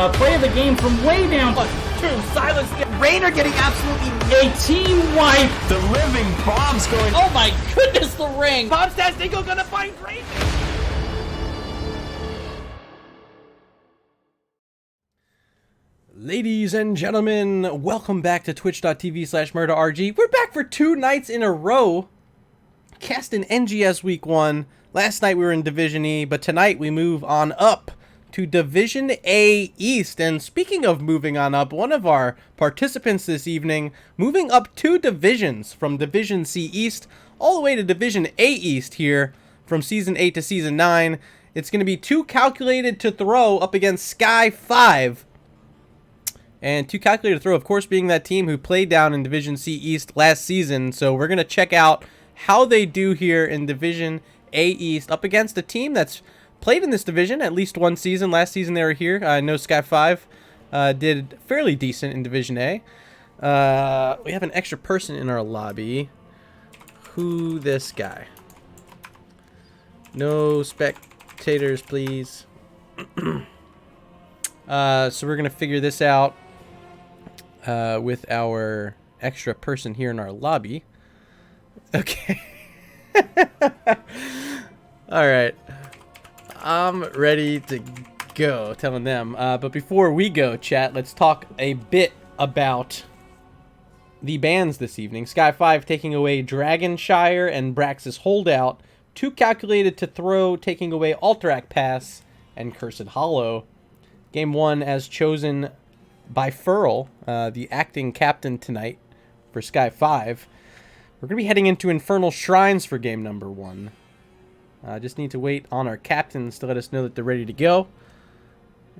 play of the game from way down. Silence. Rainer getting absolutely A team wipe. The living bomb's going. Oh my goodness, the ring. Bomb's Dingo gonna find Rainer. Ladies and gentlemen, welcome back to twitch.tv/murderrg. We're back for 2 nights in a row. Casting NGS week 1. Last night we were in Division E, but tonight we move on up to Division A East. And speaking of moving on up, one of our participants this evening moving up 2 divisions from Division C East all the way to Division A East here from Season 8 to Season 9. It's going to be 2Calculated2Throw up against Sky5. And 2Calculated2Throw, of course, being that team who played down in Division C East last season. So we're going to check out how they do here in Division A East up against a team that's played in this division at least one season. Last season they were here. I know Sky5 did fairly decent in Division A. We have an extra person in our lobby. Who this guy? No spectators, please. So we're going to figure this out with our extra person here in our lobby. Okay. All right. I'm ready to go, telling them. But before we go, chat, let's talk a bit about the bans this evening. Sky5 taking away Dragonshire and Brax's Holdout. 2Calculated2Throw taking away Alterac Pass and Cursed Hollow. Game 1 as chosen by Furl, the acting captain tonight for Sky5. We're going to be heading into Infernal Shrines for game number 1. Just need to wait on our captains to let us know that they're ready to go.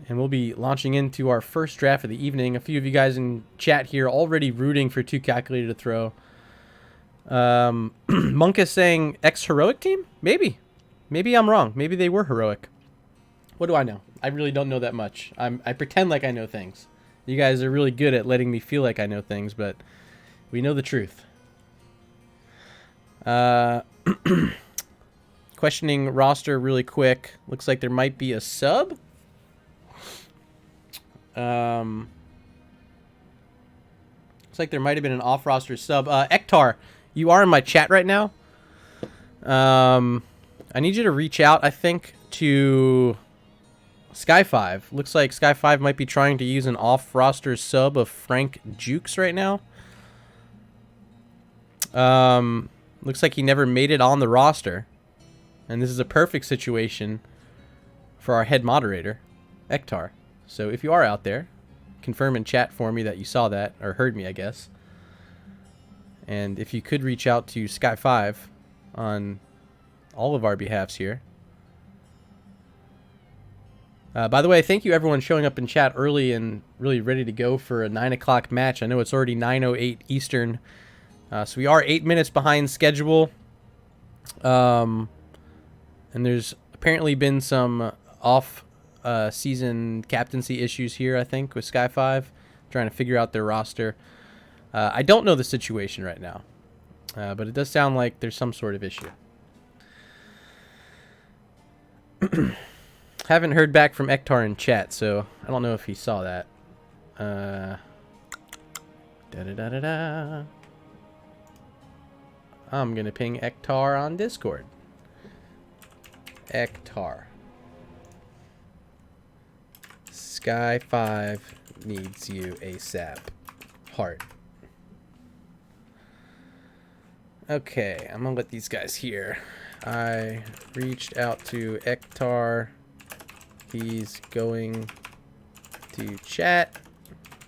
And we'll be launching into our first draft of the evening. A few of you guys in chat here already rooting for 2Calculated2Throw. Monk is saying ex-heroic team? Maybe. Maybe I'm wrong. Maybe they were heroic. What do I know? I really don't know that much. I pretend like I know things. You guys are really good at letting me feel like I know things, but we know the truth. Questioning roster really quick. Looks like there might be a sub. Looks like there might have been an off-roster sub. Ektar, you are in my chat right now. I need you to reach out, I think, to Sky5. Looks like Sky5 might be trying to use an off-roster sub of Frank Jukes right now. Looks like he never made it on the roster. And this is a perfect situation for our head moderator, Ektar. So if you are out there, confirm in chat for me that you saw that, or heard me, I guess. And if you could reach out to Sky5 on all of our behalves here. By the way, thank you everyone showing up in chat early and really ready to go for a 9 o'clock match. I know it's already 9:08 Eastern. So we are 8 minutes behind schedule. And there's apparently been some off-season captaincy issues here, I think, with Sky5. Trying to figure out their roster. I don't know the situation right now. But it does sound like there's some sort of issue. Haven't heard back from Ektar in chat, so I don't know if he saw that. I'm going to ping Ektar on Discord. Ektar. Sky5 needs you ASAP. Heart. Okay, I'm going to let these guys hear. I reached out to Ektar. He's going to chat.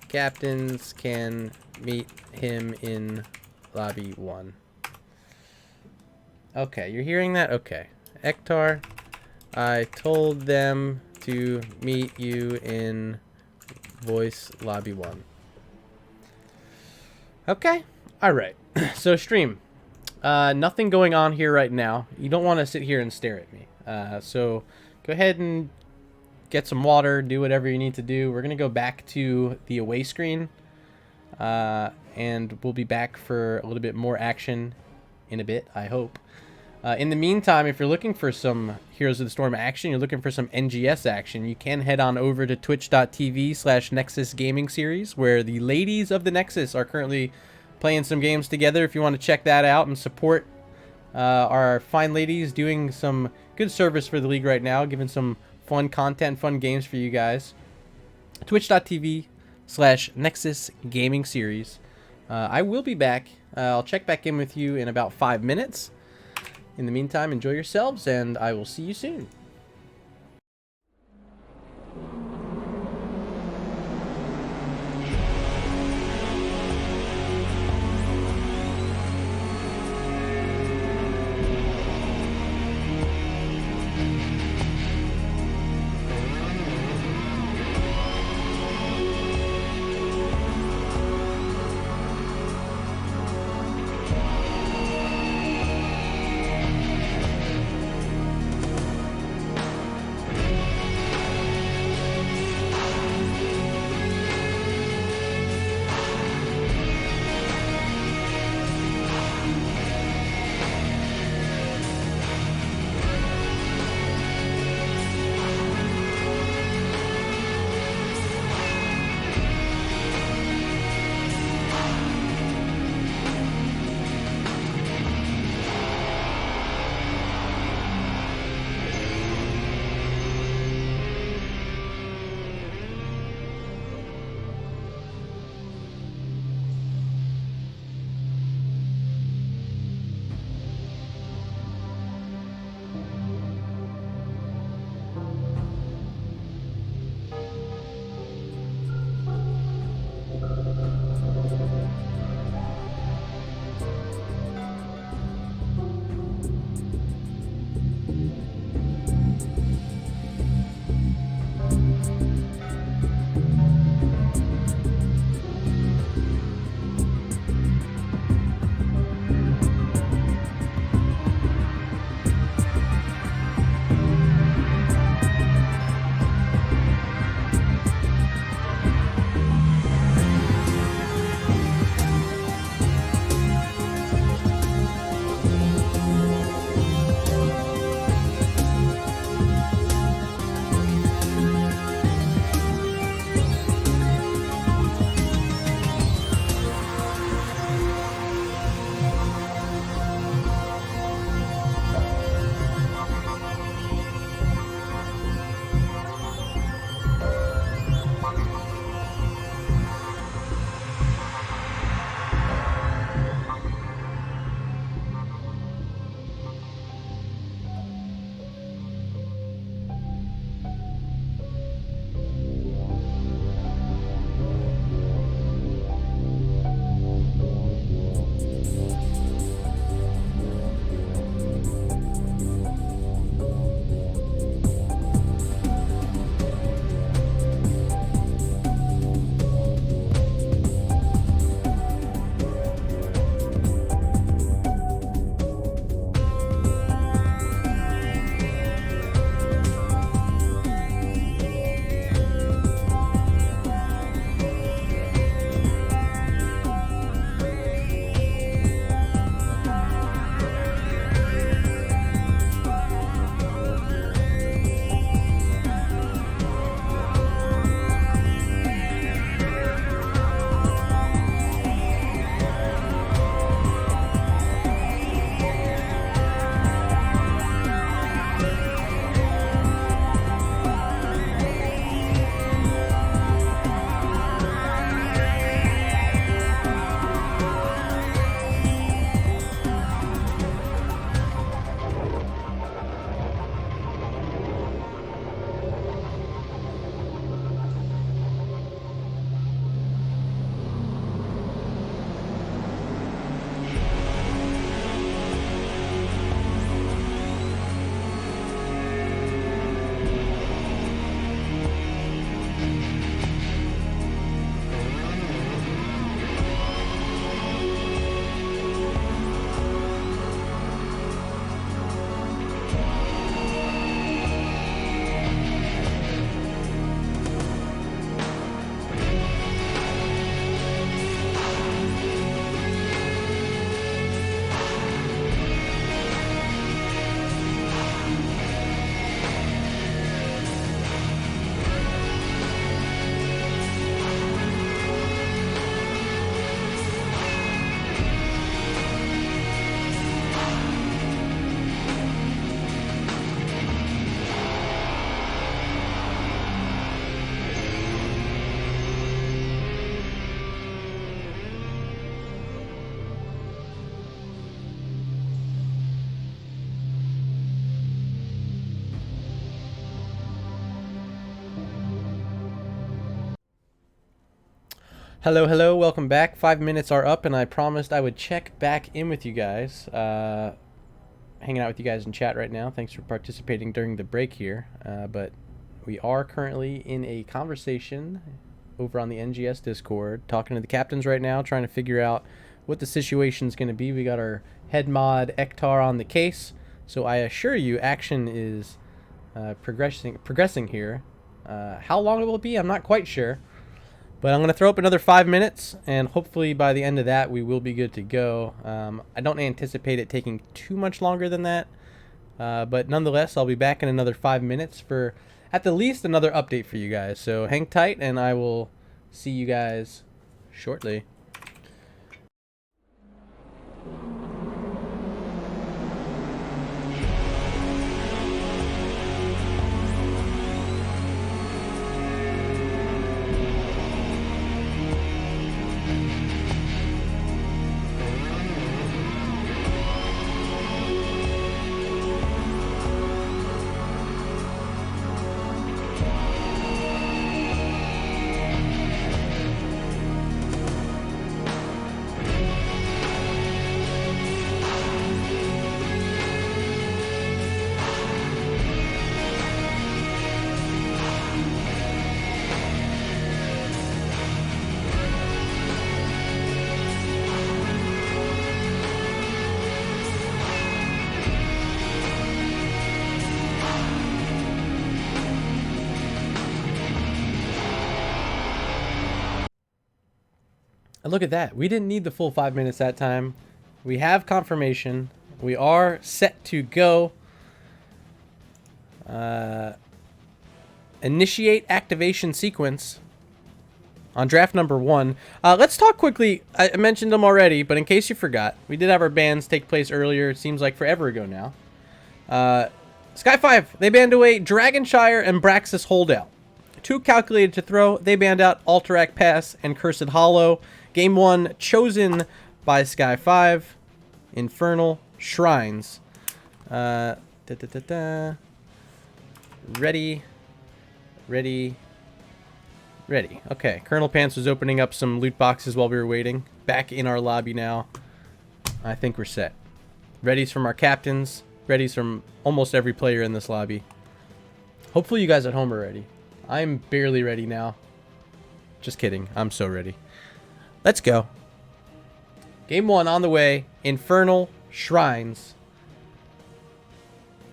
Captains can meet him in lobby 1. Okay, you're hearing that? Okay. Ektar, I told them to meet you in voice lobby 1. Okay. Alright. So stream. Nothing going on here right now. You don't want to sit here and stare at me. So go ahead and get some water, do whatever you need to do. We're going to go back to the away screen. And we'll be back for a little bit more action in a bit, I hope. In the meantime, if you're looking for some Heroes of the Storm action, you're looking for some NGS action, you can head on over to twitch.tv/Nexus Gaming Series, where the ladies of the Nexus are currently playing some games together. If you want to check that out and support our fine ladies doing some good service for the league right now, giving some fun content, fun games for you guys. Twitch.tv/Nexus Gaming Series. I will be back. I'll check back in with you in about 5 minutes. In the meantime, enjoy yourselves, and I will see you soon. Hello, hello, welcome back. 5 minutes are up, and I promised I would check back in with you guys. Hanging out with you guys in chat right now. Thanks for participating during the break here. But we are currently in a conversation over on the NGS Discord, talking to the captains right now, trying to figure out what the situation's going to be. We got our head mod Ektar on the case, so I assure you action is progressing here. How long it will be, I'm not quite sure. But I'm going to throw up another 5 minutes, and hopefully by the end of that, we will be good to go. I don't anticipate it taking too much longer than that. But nonetheless, I'll be back in another 5 minutes for, at the least, another update for you guys. So hang tight, and I will see you guys shortly. And look at that. We didn't need the full 5 minutes that time. We have confirmation. We are set to go. Initiate activation sequence on draft number 1. Let's talk quickly. I mentioned them already, but in case you forgot, we did have our bans take place earlier. It seems like forever ago now. Sky5, they banned away Dragonshire and Braxis Holdout. 2Calculated2Throw, they banned out Alterac Pass and Cursed Hollow. Game 1 chosen by Sky5. Infernal Shrines. Ready. Okay, Colonel Pants was opening up some loot boxes while we were waiting. Back in our lobby now. I think we're set. Readies from our captains. Readies from almost every player in this lobby. Hopefully you guys at home are ready. I'm barely ready now. Just kidding. I'm so ready. Let's go. Game 1 on the way. Infernal Shrines.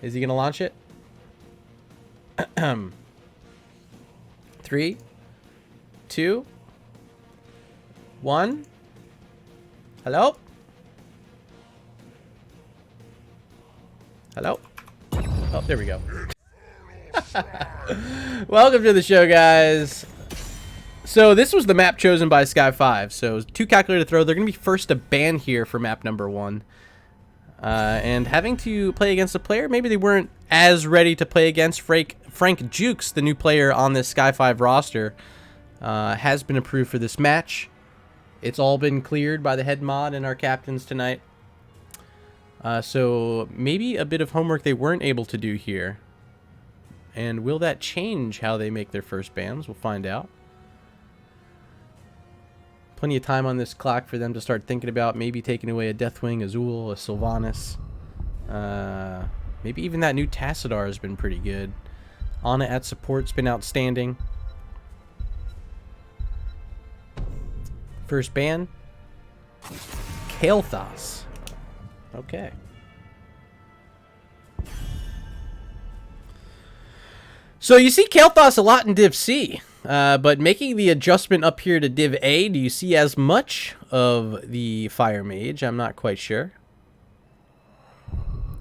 Is he going to launch it? 3, 2, 1. Hello? Hello? Oh, there we go. Welcome to the show, guys. So this was the map chosen by Sky5. So 2Calculated2Throw, they're going to be first to ban here for map number 1. And having to play against a player maybe they weren't as ready to play against. Frank Jukes, the new player on this Sky5 roster, has been approved for this match. It's all been cleared by the head mod and our captains tonight. So maybe a bit of homework they weren't able to do here. And will that change how they make their first bans? We'll find out. Plenty of time on this clock for them to start thinking about maybe taking away a Deathwing, Azul, a Sylvanas. Maybe even that new Tassadar has been pretty good. Ana at support's been outstanding. First ban. Kael'thas. Okay. So you see Kael'thas a lot in Div C, but making the adjustment up here to Div A, do you see as much of the Fire Mage? I'm not quite sure.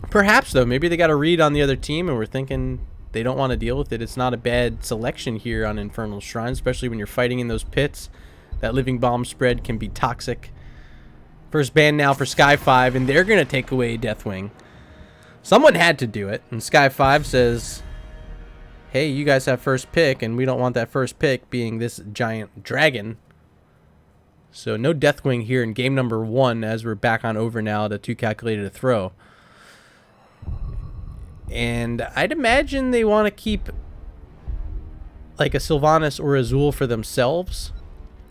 Perhaps, though. Maybe they got a read on the other team and we're thinking they don't want to deal with it. It's not a bad selection here on Infernal Shrine, especially when you're fighting in those pits. That Living Bomb spread can be toxic. First ban now for Sky5, and they're going to take away Deathwing. Someone had to do it, and Sky5 says, hey, you guys have first pick, and we don't want that first pick being this giant dragon. So no Deathwing here in game number 1 as we're back on over now to 2Calculated2Throw. And I'd imagine they want to keep like a Sylvanas or Azul for themselves.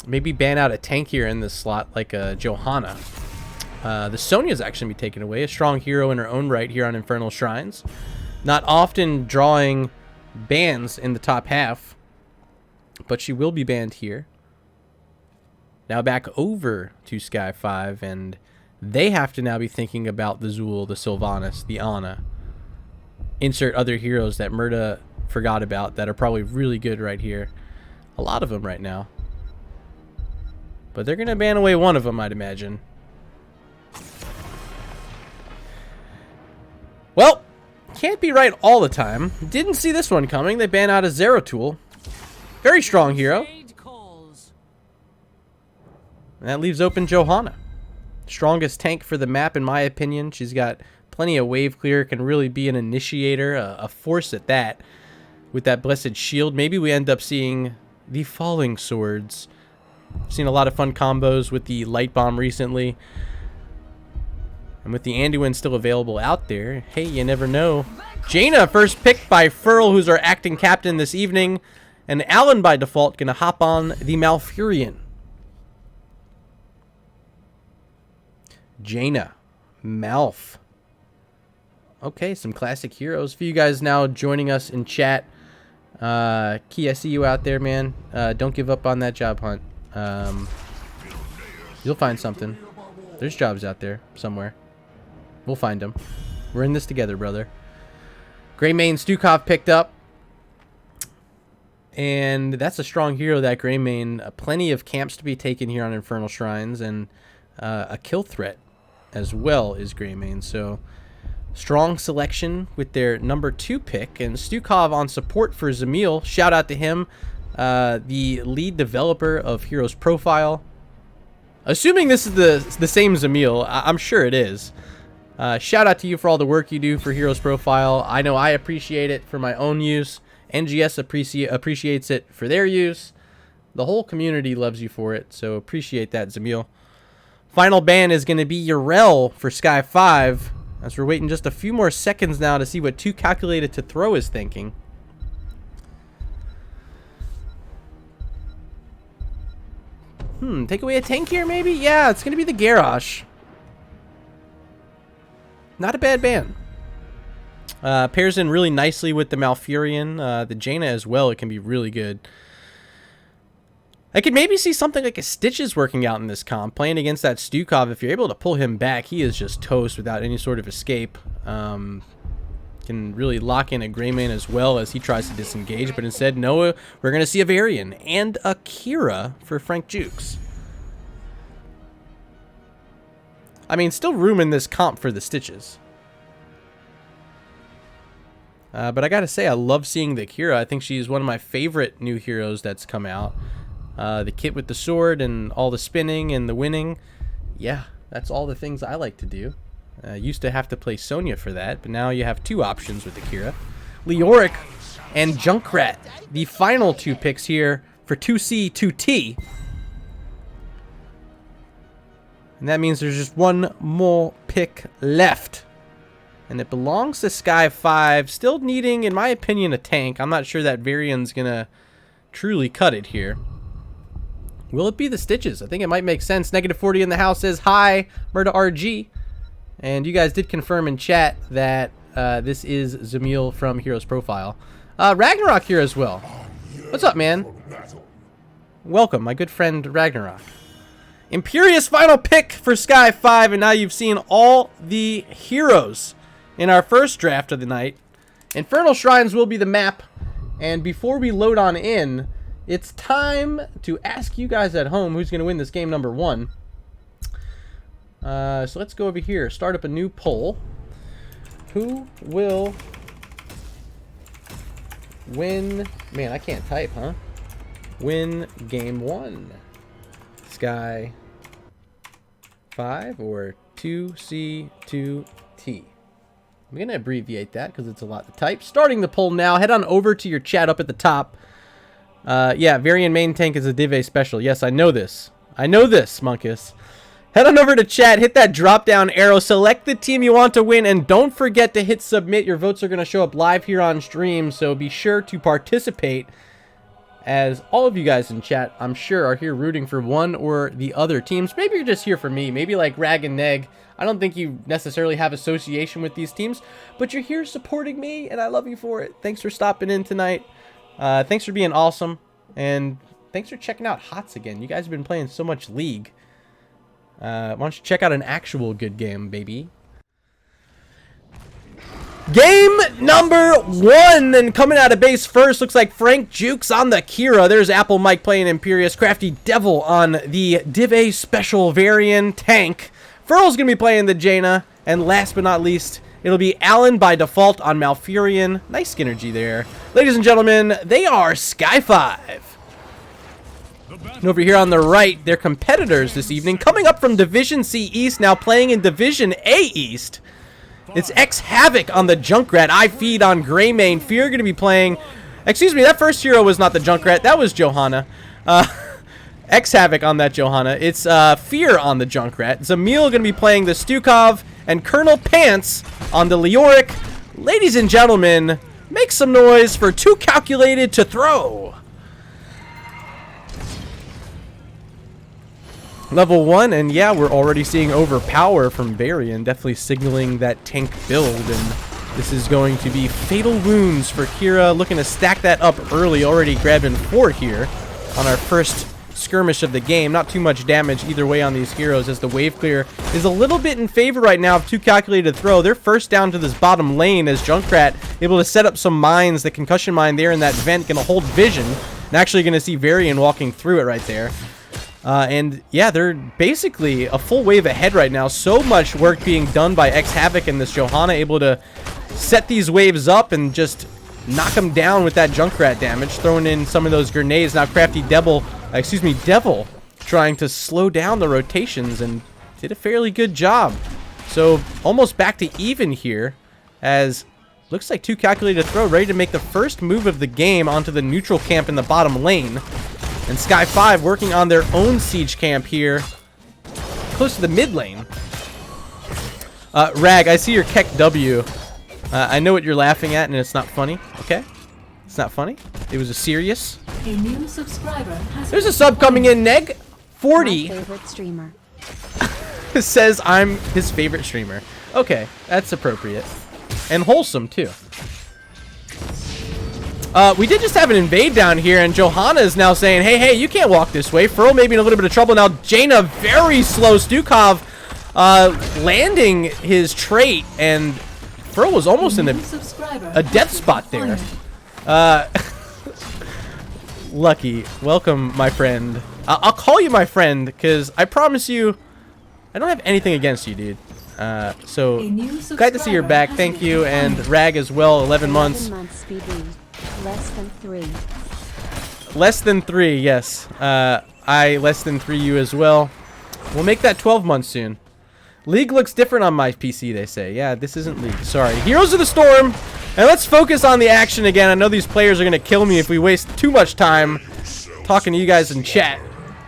maybe ban out a tank here in this slot like a Johanna. The Sonya's actually going to be taken away. A strong hero in her own right here on Infernal Shrines. Not often drawing bans in the top half, but she will be banned here. Now back over to Sky5, and they have to now be thinking about the Zul, the Sylvanas, the Ana. Insert other heroes that Murda forgot about that are probably really good right here. A lot of them right now. But they're going to ban away one of them, I'd imagine. Well, can't be right all the time. Didn't see this one coming. They ban out a Zeratul. Very strong hero. And that leaves open Johanna. Strongest tank for the map, in my opinion. She's got plenty of wave clear. Can really be an initiator, a force at that. With that blessed shield. Maybe we end up seeing the falling swords. Seen a lot of fun combos with the light bomb recently. And with the Anduin still available out there, hey, you never know. Jaina, first pick by Furl, who's our acting captain this evening. And Alan, by default, going to hop on the Malfurion. Jaina. Malf. Okay, some classic heroes. For you guys now joining us in chat. Key, I see you out there, man. Don't give up on that job hunt. You'll find something. There's jobs out there somewhere. We'll find them. We're in this together, brother. Greymane Stukov picked up. And that's a strong hero, that Greymane. Plenty of camps to be taken here on Infernal Shrines. And a kill threat as well is Greymane. So, strong selection with their number 2 pick. And Stukov on support for Zamil. Shout out to him. The lead developer of Heroes Profile. Assuming this is the same Zamil, I'm sure it is. Shout out to you for all the work you do for Heroes Profile. I know I appreciate it for my own use. NGS appreciates it for their use. The whole community loves you for it, so appreciate that, Zamil. Final ban is going to be Yrel for Sky5, as we're waiting just a few more seconds now to see what 2Calculated2Throw is thinking. Take away a tank here, maybe? Yeah, it's going to be the Garrosh. Not a bad ban. Pairs in really nicely with the Malfurion. The Jaina as well, it can be really good. I could maybe see something like a Stitches working out in this comp. Playing against that Stukov, if you're able to pull him back, he is just toast without any sort of escape. Can really lock in a Greymane as well as he tries to disengage. But instead, no, we're going to see a Varian and a Kira for Frank Jukes. I mean, still room in this comp for the Stitches. But I gotta say, I love seeing the Kira. I think she's one of my favorite new heroes that's come out. The kit with the sword and all the spinning and the winning. Yeah, that's all the things I like to do. Used to have to play Sonya for that, but now you have 2 options with the Kira. Leoric and Junkrat. The final 2 picks here for 2C, 2T. And that means there's just one more pick left. And it belongs to Sky5. Still needing, in my opinion, a tank. I'm not sure that Varian's going to truly cut it here. Will it be the Stitches? I think it might make sense. Negative 40 in the house says, hi, Murda RG. And you guys did confirm in chat that this is Zamil from Heroes Profile. Ragnarok here as well. What's up, man? Welcome, my good friend Ragnarok. Imperious final pick for Sky5, and now you've seen all the heroes in our first draft of the night. Infernal Shrines will be the map, and before we load on in, it's time to ask you guys at home who's going to win this game number 1. So let's go over here, start up a new poll. Who will win? Man, I can't type, huh? Win game 1. Sky 5 or 2C2T. I'm going to abbreviate that because it's a lot to type. Starting the poll now. Head on over to your chat up at the top. Yeah, Varian main tank is a Div special. Yes, I know this. I know this, Monkus. Head on over to chat. Hit that drop-down arrow. Select the team you want to win. And don't forget to hit submit. Your votes are going to show up live here on stream. So be sure to participate as all of you guys in chat, I'm sure, are here rooting for one or the other teams. Maybe you're just here for me. Maybe like Rag and Neg. I don't think you necessarily have association with these teams, but you're here supporting me, and I love you for it. Thanks for stopping in tonight. Thanks for being awesome, and thanks for checking out HOTS again. You guys have been playing so much League. Why don't you check out an actual good game, baby? Game number 1, and coming out of base first, looks like Frank Jukes on the Kira. There's Apple Mike playing Imperious, Crafty Devil on the Div A Special Varian Tank. Furl's going to be playing the Jaina, and last but not least, it'll be Alan by default on Malfurion. Nice synergy there. Ladies and gentlemen, they are Sky5. And over here on the right, their competitors this evening, coming up from Division C East, now playing in Division A East. It's X Havoc on the Junkrat. I Feed on Greymane. Fear going to be playing... Excuse me, that first hero was not the Junkrat. That was Johanna. X Havoc on that Johanna. It's Fear on the Junkrat. Zamil going to be playing the Stukov. And Colonel Pants on the Leoric. Ladies and gentlemen, make some noise for 2Calculated2Throw. Level 1, and yeah, we're already seeing overpower from Varian, definitely signaling that tank build, and this is going to be fatal wounds for Kira, looking to stack that up early, already grabbing 4 here on our first skirmish of the game. Not too much damage either way on these heroes, as the wave clear is a little bit in favor right now of 2Calculated2Throw. They're first down to this bottom lane as Junkrat able to set up some mines, the concussion mine there in that vent, gonna hold vision, and actually gonna see Varian walking through it right there. And yeah, they're basically a full wave ahead right now. So much work being done by X Havoc and this Johanna, able to set these waves up and just knock them down with that Junkrat damage, throwing in some of those grenades. Now Crafty Devil, Devil, trying to slow down the rotations and did a fairly good job. So almost back to even here, as looks like 2Calculated2Throw ready to make the first move of the game onto the neutral camp in the bottom lane. And Sky5 working on their own siege camp here, close to the mid lane. Rag, I see your Keck W. I know what you're laughing at, and it's not funny. Okay, it's not funny. It was a serious. A new subscriber has There's a sub coming in. Neg 40 my favorite streamer says I'm his favorite streamer. Okay, that's appropriate and wholesome too. We did just have an invade down here, and Johanna is now saying, hey, you can't walk this way. Furl maybe in a little bit of trouble. Now Jaina, very slow. Stukov landing his trait, and Furl was almost in a death spot there. Lucky, welcome, my friend. I'll call you my friend, because I promise you, I don't have anything against you, dude. So, glad to see you're back. Thank you, and Rag as well, 11 months. Less than 3. Less than 3, yes. I less than 3 you as well. We'll make that 12 months soon. League looks different on my PC, they say. Yeah, this isn't League. Sorry. Heroes of the Storm. And let's focus on the action again. I know these players are going to kill me if we waste too much time talking to you guys in chat.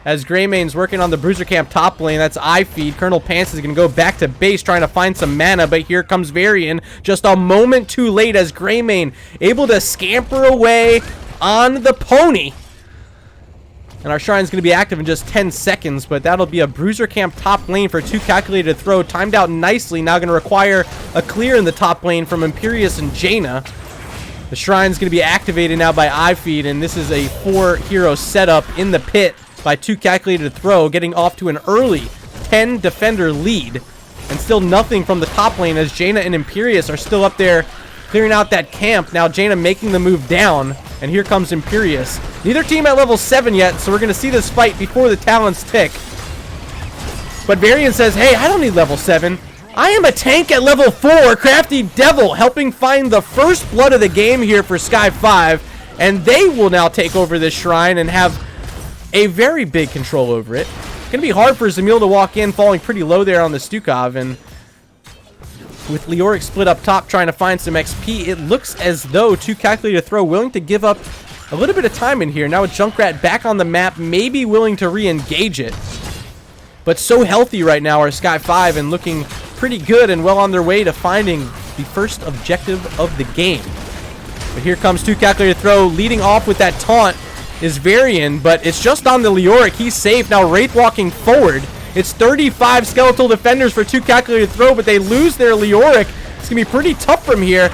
As Greymane's working on the Bruiser Camp top lane, that's I Feed. Colonel Pants is going to go back to base trying to find some mana, but here comes Varian just a moment too late as Greymane able to scamper away on the pony. And our Shrine's going to be active in just 10 seconds, but that'll be a Bruiser Camp top lane for 2Calculated2Throw. Timed out nicely, now going to require a clear in the top lane from Imperious and Jaina. The Shrine's going to be activated now by I Feed, and this is a 4-hero setup in the pit by 2Calculated2Throw, getting off to an early 10 defender lead, and still nothing from the top lane as Jaina and Imperious are still up there clearing out that camp. Now Jaina making the move down, and here comes Imperious. Neither team at level 7 yet, so we're going to see this fight before the talents tick. But Varian says, hey, I don't need level 7. I am a tank at level 4. Crafty Devil helping find the first blood of the game here for Sky5, and they will now take over this Shrine and have a very big control over it. Gonna be hard for Zamil to walk in, falling pretty low there on the Stukov, and with Leoric split up top trying to find some XP, it looks as though 2Calculated2Throw willing to give up a little bit of time in here. Now with Junkrat back on the map, maybe willing to re-engage it. But so healthy right now are Sky5 and looking pretty good and well on their way to finding the first objective of the game. But here comes 2Calculated2Throw leading off with that taunt. is Varian, but it's just on the Leoric. He's safe. Now Wraith walking forward. It's 35 skeletal defenders for 2Calculated2Throw, but they lose their Leoric. It's going to be pretty tough from here.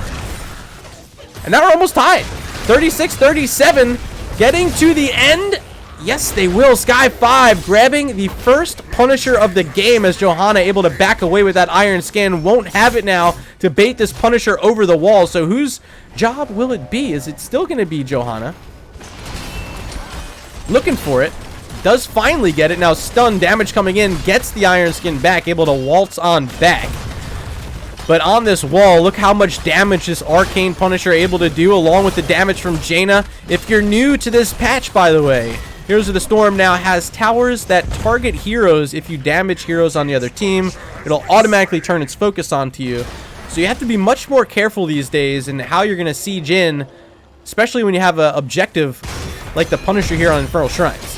And now we're almost tied. 36-37, getting to the end. Yes, they will. Sky5 grabbing the first Punisher of the game as Johanna able to back away with that iron skin. Won't have it now to bait this Punisher over the wall. So whose job will it be? Is it still going to be Johanna? Looking for it. Does finally get it. Now stun damage coming in. Gets the iron skin back. Able to waltz on back. But on this wall, look how much damage this Arcane Punisher able to do, along with the damage from Jaina. If you're new to this patch, by the way, Heroes of the Storm now has towers that target heroes. If you damage heroes on the other team, it'll automatically turn its focus onto you. So you have to be much more careful these days in how you're going to siege in, especially when you have an objective like the Punisher here on Infernal Shrines.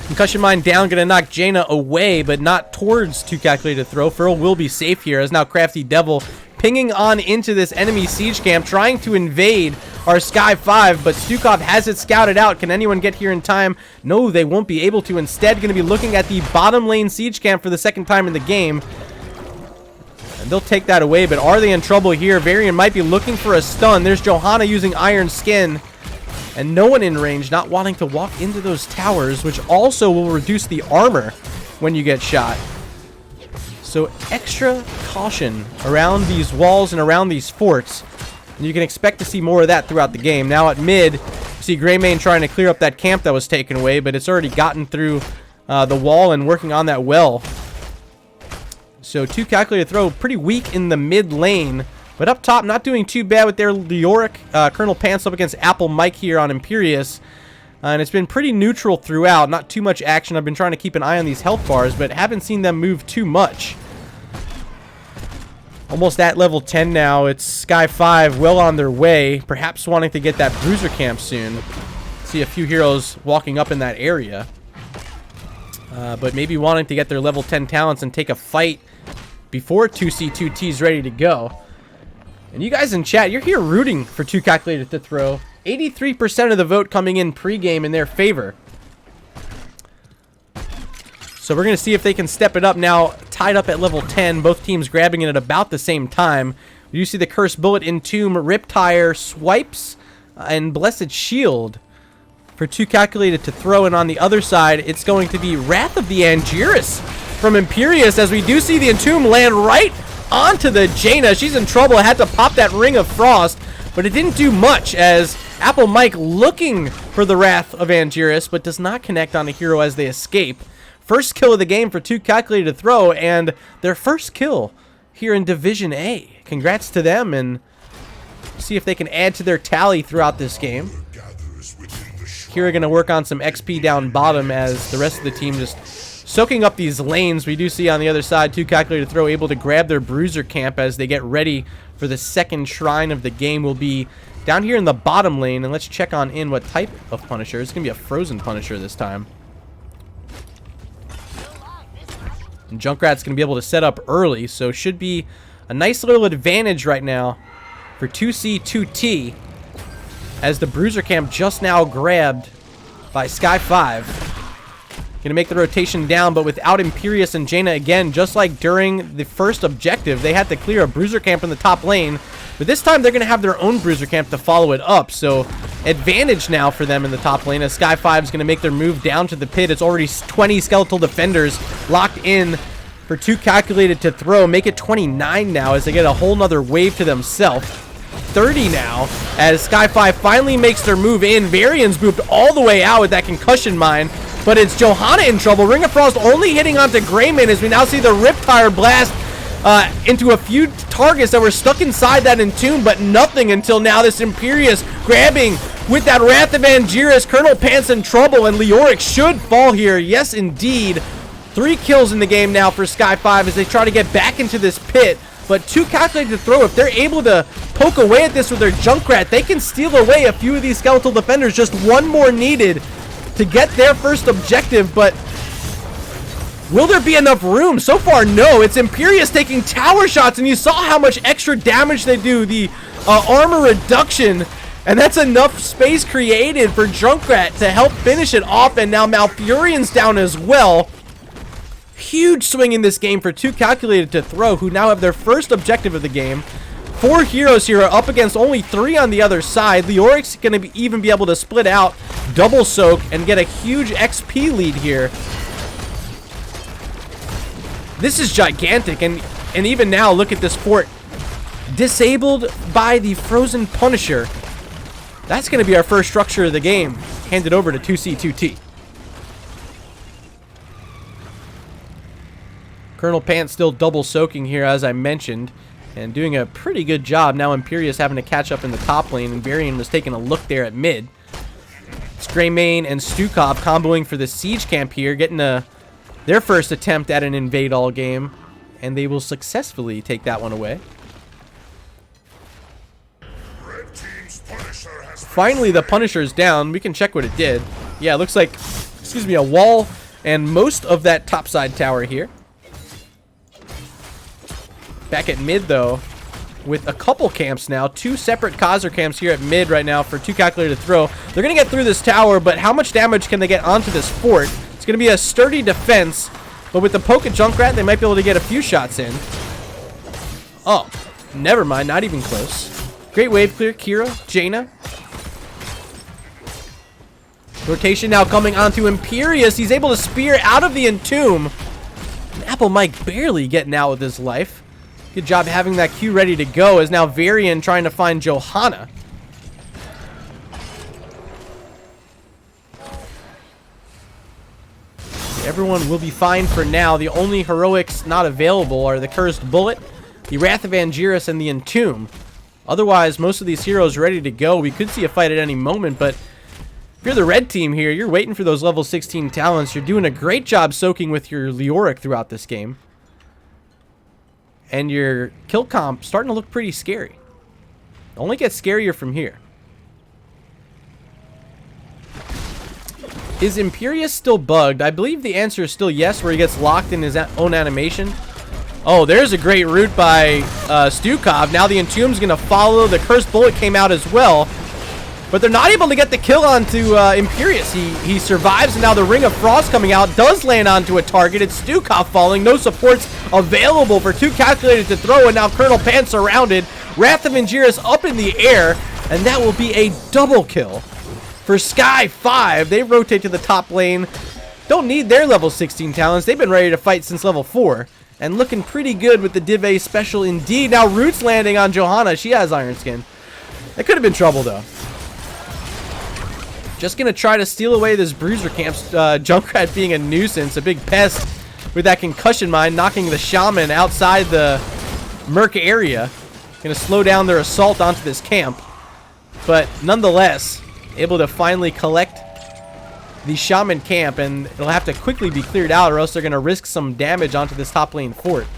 Concussion Mine down, gonna knock Jaina away, but not towards 2Calculated2Throw. Furl will be safe here as now Crafty Devil pinging on into this enemy siege camp, trying to invade our Sky5, but Stukov has it scouted out. Can anyone get here in time? No, they won't be able to. Instead, gonna be looking at the bottom lane siege camp for the second time in the game. And they'll take that away, but are they in trouble here? Varian might be looking for a stun. There's Johanna using Iron Skin. And no one in range, not wanting to walk into those towers, which also will reduce the armor when you get shot. So extra caution around these walls and around these forts. And you can expect to see more of that throughout the game. Now at mid, you see Greymane trying to clear up that camp that was taken away, but it's already gotten through the wall and working on that well. So 2Calculated2Throw pretty weak in the mid lane. But up top, not doing too bad with their Leoric. Colonel Pants up against Apple Mike here on Imperius. And it's been pretty neutral throughout. Not too much action. I've been trying to keep an eye on these health bars, but haven't seen them move too much. Almost at level 10 now. It's Sky5 well on their way. Perhaps wanting to get that Bruiser camp soon. See a few heroes walking up in that area. But maybe wanting to get their level 10 talents and take a fight before 2C2T is ready to go. And you guys in chat, you're here rooting for 2Calculated2Throw. 83% of the vote coming in pregame in their favor. So we're going to see if they can step it up now. Tied up at level 10. Both teams grabbing it at about the same time. You see the Cursed Bullet, Entomb, Riptire, Swipes, and Blessed Shield for 2Calculated2Throw. And on the other side, it's going to be Wrath of the Angiris from Imperius, as we do see the Entomb land right onto the Jaina. She's in trouble. Had to pop that Ring of Frost, but it didn't do much as Apple Mike looking for the Wrath of Angiris, but does not connect on a hero as they escape. First kill of the game for 2Calculated2Throw, and their first kill here in Division A. Congrats to them, and see if they can add to their tally throughout this game. Here we're going to work on some XP down bottom as the rest of the team just soaking up these lanes. We do see on the other side 2Calculated2Throw able to grab their Bruiser camp as they get ready for the second shrine of the game. Will be down here in the bottom lane, and let's check on in what type of Punisher. It's going to be a Frozen Punisher this time. And Junkrat's going to be able to set up early, so should be a nice little advantage right now for 2C2T as the Bruiser camp just now grabbed by Sky5. Gonna make the rotation down, but without Imperius and Jaina again, just like during the first objective, they had to clear a Bruiser camp in the top lane. But this time they're gonna have their own Bruiser camp to follow it up. So advantage now for them in the top lane as Sky5 is gonna make their move down to the pit. It's already 20 skeletal defenders locked in for 2Calculated2Throw. Make it 29 now as they get a whole nother wave to themselves. 30 now as Sky5 finally makes their move in. Varian's moved all the way out with that concussion mine. But it's Johanna in trouble. Ring of Frost only hitting onto Greymane as we now see the Riptire blast into a few targets that were stuck inside that Entomb, but nothing until now. This Imperius grabbing with that Wrath of Angiris. Colonel Pants in trouble, and Leoric should fall here. Yes, indeed. 3 kills in the game now for Sky5 as they try to get back into this pit. But 2Calculated2Throw, if they're able to poke away at this with their Junkrat, they can steal away a few of these skeletal defenders. Just one more needed to get their first objective, but will there be enough room? So far, no. It's Imperius taking tower shots, and you saw how much extra damage they do. The armor reduction, and that's enough space created for Junkrat to help finish it off, and now Malfurion's down as well. Huge swing in this game for 2Calculated2Throw, who now have their first objective of the game. 4 heroes here are up against only 3 on the other side. Leoric's going to even be able to split out, double soak, and get a huge XP lead here. This is gigantic, and even now, look at this fort. Disabled by the Frozen Punisher. That's going to be our first structure of the game. Handed over to 2C2T. Colonel Pants still double soaking here, as I mentioned, and doing a pretty good job. Now Imperius having to catch up in the top lane, and Varian was taking a look there at mid. It's Greymane and Stukov comboing for the siege camp here, getting their first attempt at an invade all game, and they will successfully take that one away. Finally, the Punisher's down. We can check what it did. Yeah, it looks like, excuse me, a wall and most of that topside tower here. Back at mid, though, with a couple camps now. 2 separate Khazar camps here at mid right now for 2Calculated2Throw. They're going to get through this tower, but how much damage can they get onto this fort? It's going to be a sturdy defense, but with the poke at Junkrat, they might be able to get a few shots in. Oh, never mind. Not even close. Great wave clear. Kira, Jaina. Rotation now coming onto Imperius. He's able to spear out of the Entomb. Apple Mike barely getting out with his life. Good job having that Q ready to go, as now Varian trying to find Johanna. Everyone will be fine for now. The only heroics not available are the Cursed Bullet, the Wrath of Angiris, and the Entomb. Otherwise, most of these heroes ready to go. We could see a fight at any moment, but if you're the red team here, you're waiting for those level 16 talents. You're doing a great job soaking with your Leoric throughout this game. And your kill comp starting to look pretty scary. Only gets scarier from here. Is Imperius still bugged? I believe the answer is still yes, where he gets locked in his own animation. Oh, there's a great route by Stukov. Now the Entomb's going to follow. The Cursed Bullet came out as well. But they're not able to get the kill onto Imperius. He survives, and now the Ring of Frost coming out does land onto a target. It's Stukov falling. No supports available for 2Calculated2Throw, and now Colonel Pants surrounded. Wrath of Angiris up in the air, and that will be a double kill for Sky5. They rotate to the top lane. Don't need their level 16 talents. They've been ready to fight since level 4. And looking pretty good with the Div A special indeed. Now Roots landing on Johanna. She has Iron Skin. That could have been trouble, though. Just going to try to steal away this Bruiser camp's Junkrat being a nuisance, a big pest with that concussion mine, knocking the Shaman outside the Merc area. Going to slow down their assault onto this camp. But nonetheless, able to finally collect the Shaman camp, and it'll have to quickly be cleared out, or else they're going to risk some damage onto this top lane fort.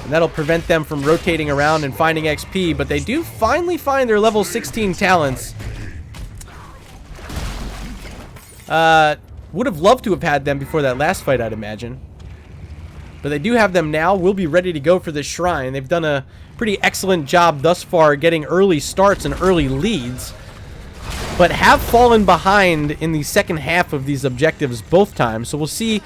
And that'll prevent them from rotating around and finding XP, but they do finally find their level 16 talents. Would have loved to have had them before that last fight, I'd imagine. But they do have them now. We'll be ready to go for this shrine. They've done a pretty excellent job thus far getting early starts and early leads, but have fallen behind in the second half of these objectives both times. So we'll see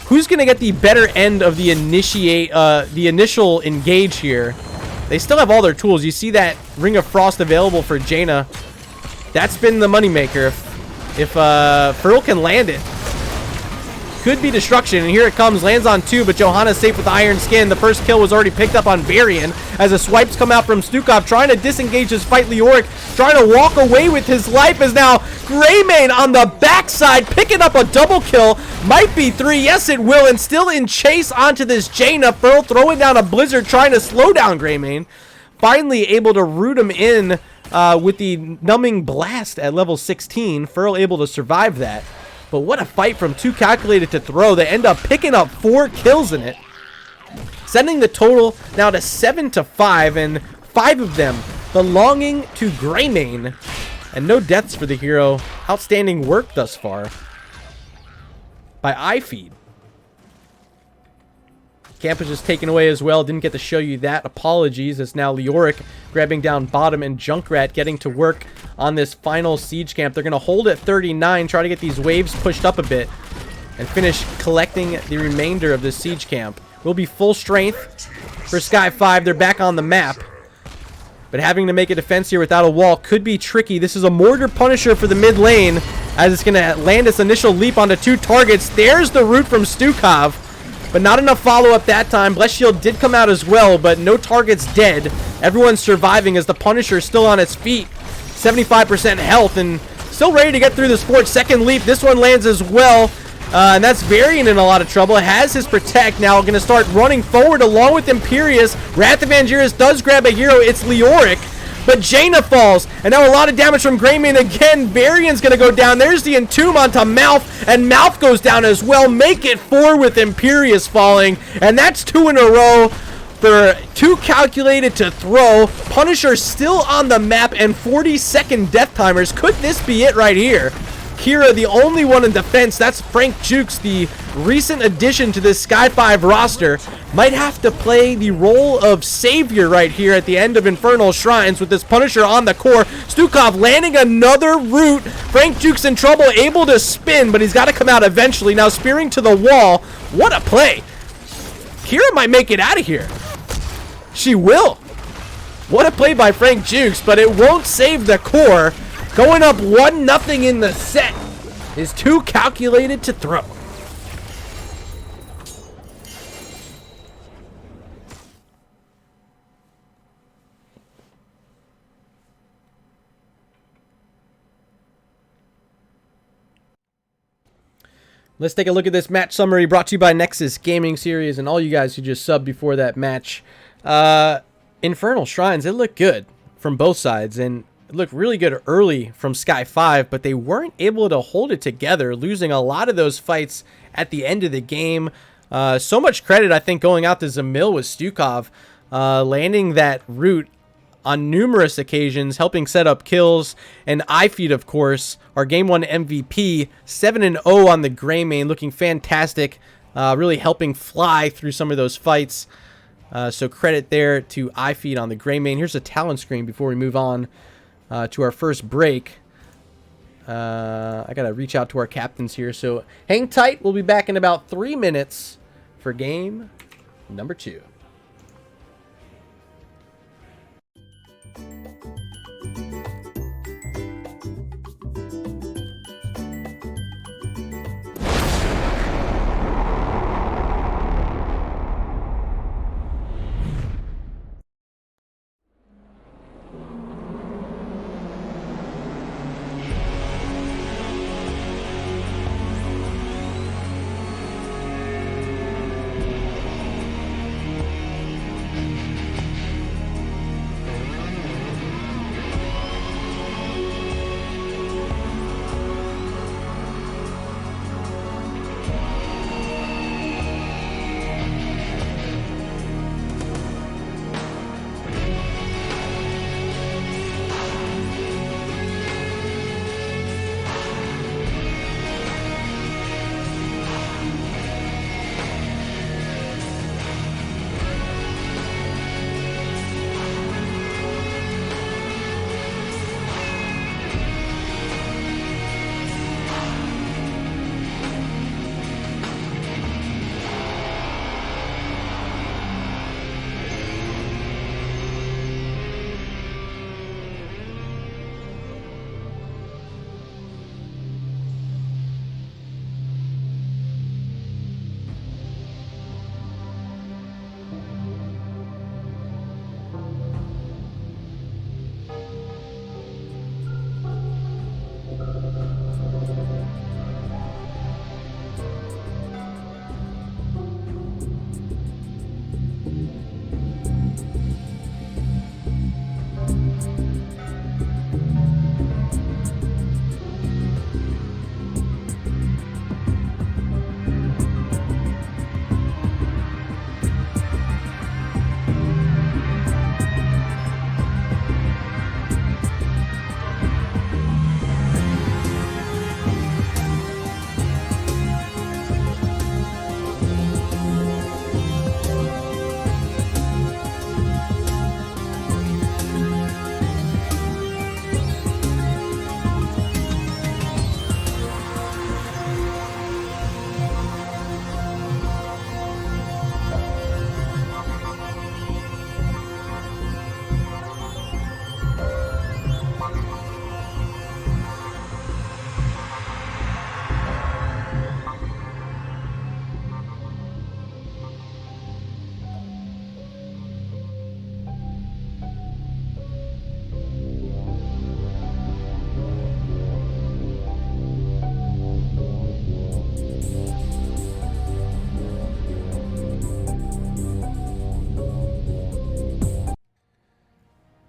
who's going to get the better end of the initial engage here. They still have all their tools. You see that Ring of Frost available for Jaina. That's been the moneymaker. If Furl can land it, could be destruction. And here it comes, lands on 2, but Johanna's safe with Iron Skin. The first kill was already picked up on Varian as the swipes come out from Stukov, trying to disengage his fight. Leoric trying to walk away with his life, as now Greymane on the backside picking up a double kill. Might be 3, yes it will, and still in chase onto this Jaina. Furl throwing down a Blizzard, trying to slow down Greymane. Finally able to root him in with the numbing blast at level 16. Furl able to survive that. But what a fight from 2Calculated2Throw. They end up picking up 4 kills in it, sending the total now to 7-5, and 5 of them belonging to Greymane. And no deaths for the hero. Outstanding work thus far by iFeed. Camp was just taken away as well. Didn't get to show you that. Apologies. It's now Leoric grabbing down bottom and Junkrat getting to work on this final siege camp. They're going to hold at 39, try to get these waves pushed up a bit, and finish collecting the remainder of this siege camp. Will be full strength for Sky5. They're back on the map. But having to make a defense here without a wall could be tricky. This is a mortar punisher for the mid lane, as it's going to land its initial leap onto 2 targets. There's the root from Stukov, but not enough follow-up that time. Blessed Shield did come out as well, but no targets dead. Everyone's surviving as the Punisher is still on its feet. 75% health and still ready to get through this fort. Second leap, this one lands as well. And that's Varian in a lot of trouble. Has his Protect now, going to start running forward along with Imperius. Wrath of Angiris does grab a hero. It's Leoric. But Jaina falls, and now a lot of damage from Greymane again. Varian's going to go down. There's the Entomb onto Mouth, and Mouth goes down as well. Make it 4 with Imperius falling, and that's 2 in a row for 2Calculated2Throw. Punisher still on the map, and 40-second death timers. Could this be it right here? Kira, the only one in defense. That's Frank Jukes, the recent addition to this Sky5 roster. Might have to play the role of savior right here at the end of Infernal Shrines with this Punisher on the core. Stukov landing another root. Frank Jukes in trouble, able to spin, but he's got to come out eventually. Now spearing to the wall. What a play. Kira might make it out of here. She will. What a play by Frank Jukes, but it won't save the core. Going up 1-0 in the set is 2Calculated2Throw. Let's take a look at this match summary brought to you by Nexus Gaming Series and all you guys who just subbed before that match. Infernal Shrines, it looked good from both sides, and it looked really good early from Sky5, but they weren't able to hold it together, losing a lot of those fights at the end of the game. So much credit, I think, going out to Zamil with Stukov, landing that root on numerous occasions, helping set up kills, and iFeed, of course, our Game 1 MVP, 7-0 on the Greymane, looking fantastic, really helping fly through some of those fights. So credit there to iFeed on the Greymane. Here's a talent screen before we move on to our first break. I gotta reach out to our captains here, so hang tight. We'll be back in about 3 minutes for game number 2.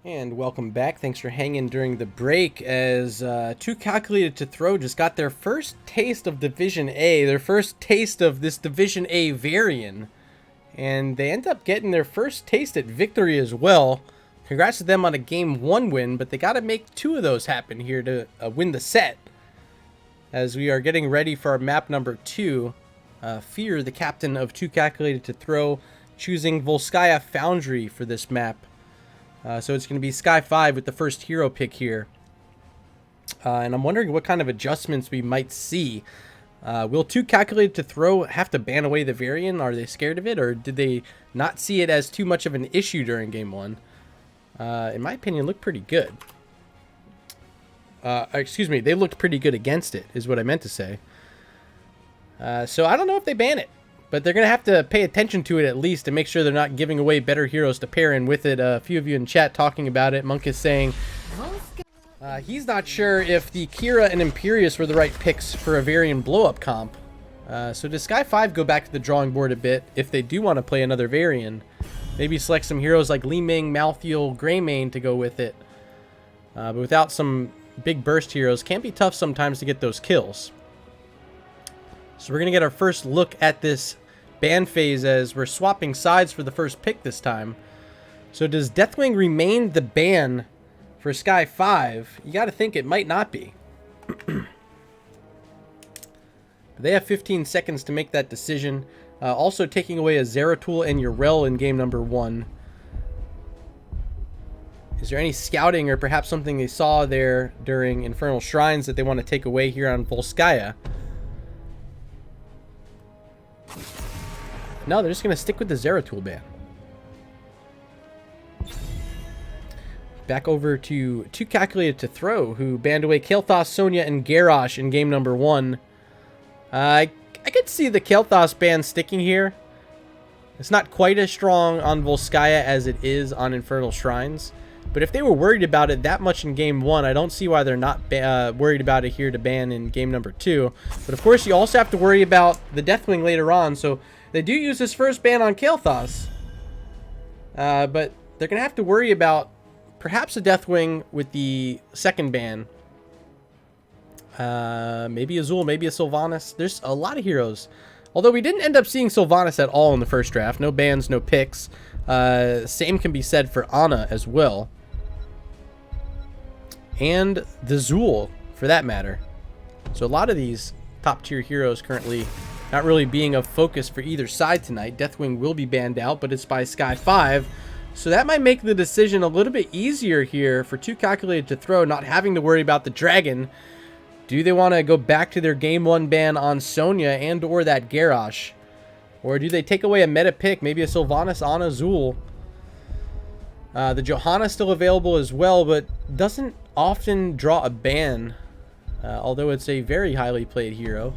And welcome back. Thanks for hanging during the break as 2Calculated2Throw just got their first taste of Division A, their first taste of this Division A variant. And they end up getting their first taste at victory as well. Congrats to them on a Game 1 win, but they got to make 2 of those happen here to win the set. As we are getting ready for our map number 2, Fear, the captain of 2Calculated2Throw, choosing Volskaya Foundry for this map. So it's going to be Sky5 with the first hero pick here. And I'm wondering what kind of adjustments we might see. Will 2Calculated2Throw have to ban away the variant? Are they scared of it? Or did they not see it as too much of an issue during Game 1? In my opinion, looked pretty good. Excuse me, they looked pretty good against it, is what I meant to say. So I don't know if they ban it. But they're going to have to pay attention to it at least to make sure they're not giving away better heroes to pair in with it. A few of you in chat talking about it. Monk is saying he's not sure if the Kira and Imperius were the right picks for a variant blow-up comp. So does Sky5 go back to the drawing board a bit if they do want to play another variant? Maybe select some heroes like Li Ming, Malthael, Greymane to go with it. But without some big burst heroes, can be tough sometimes to get those kills. So we're going to get our first look at this ban phase as we're swapping sides for the first pick this time. So does Deathwing remain the ban for Sky5? You got to think it might not be. They have 15 seconds to make that decision. Also taking away a Zeratul and Yrel in game number 1. Is there any scouting or perhaps something they saw there during Infernal Shrines that they want to take away here on Volskaya? No, they're just going to stick with the Zeratul ban. Back over to 2Calculated2Throw, who banned away Kael'thas, Sonya, and Garrosh in game number 1. I could see the Kael'thas ban sticking here. It's not quite as strong on Volskaya as it is on Infernal Shrines. But if they were worried about it that much in game 1, I don't see why they're not worried about it here to ban in game number 2. But of course, you also have to worry about the Deathwing later on, so they do use this first ban on Kael'thas. But they're going to have to worry about perhaps a Deathwing with the second ban. Maybe Azul, maybe a Sylvanas. There's a lot of heroes. Although we didn't end up seeing Sylvanas at all in the first draft. No bans, no picks. Same can be said for Ana as well. And the Zul, for that matter. So a lot of these top tier heroes currently not really being a focus for either side tonight. Deathwing will be banned out, but it's by Sky5. So that might make the decision a little bit easier here for 2Calculated2Throw, not having to worry about the dragon. Do they want to go back to their game 1 ban on Sonya and or that Garrosh? Or do they take away a meta pick, maybe a Sylvanas, Ana, Zul? The Johanna still available as well, but doesn't often draw a ban, although it's a very highly played hero.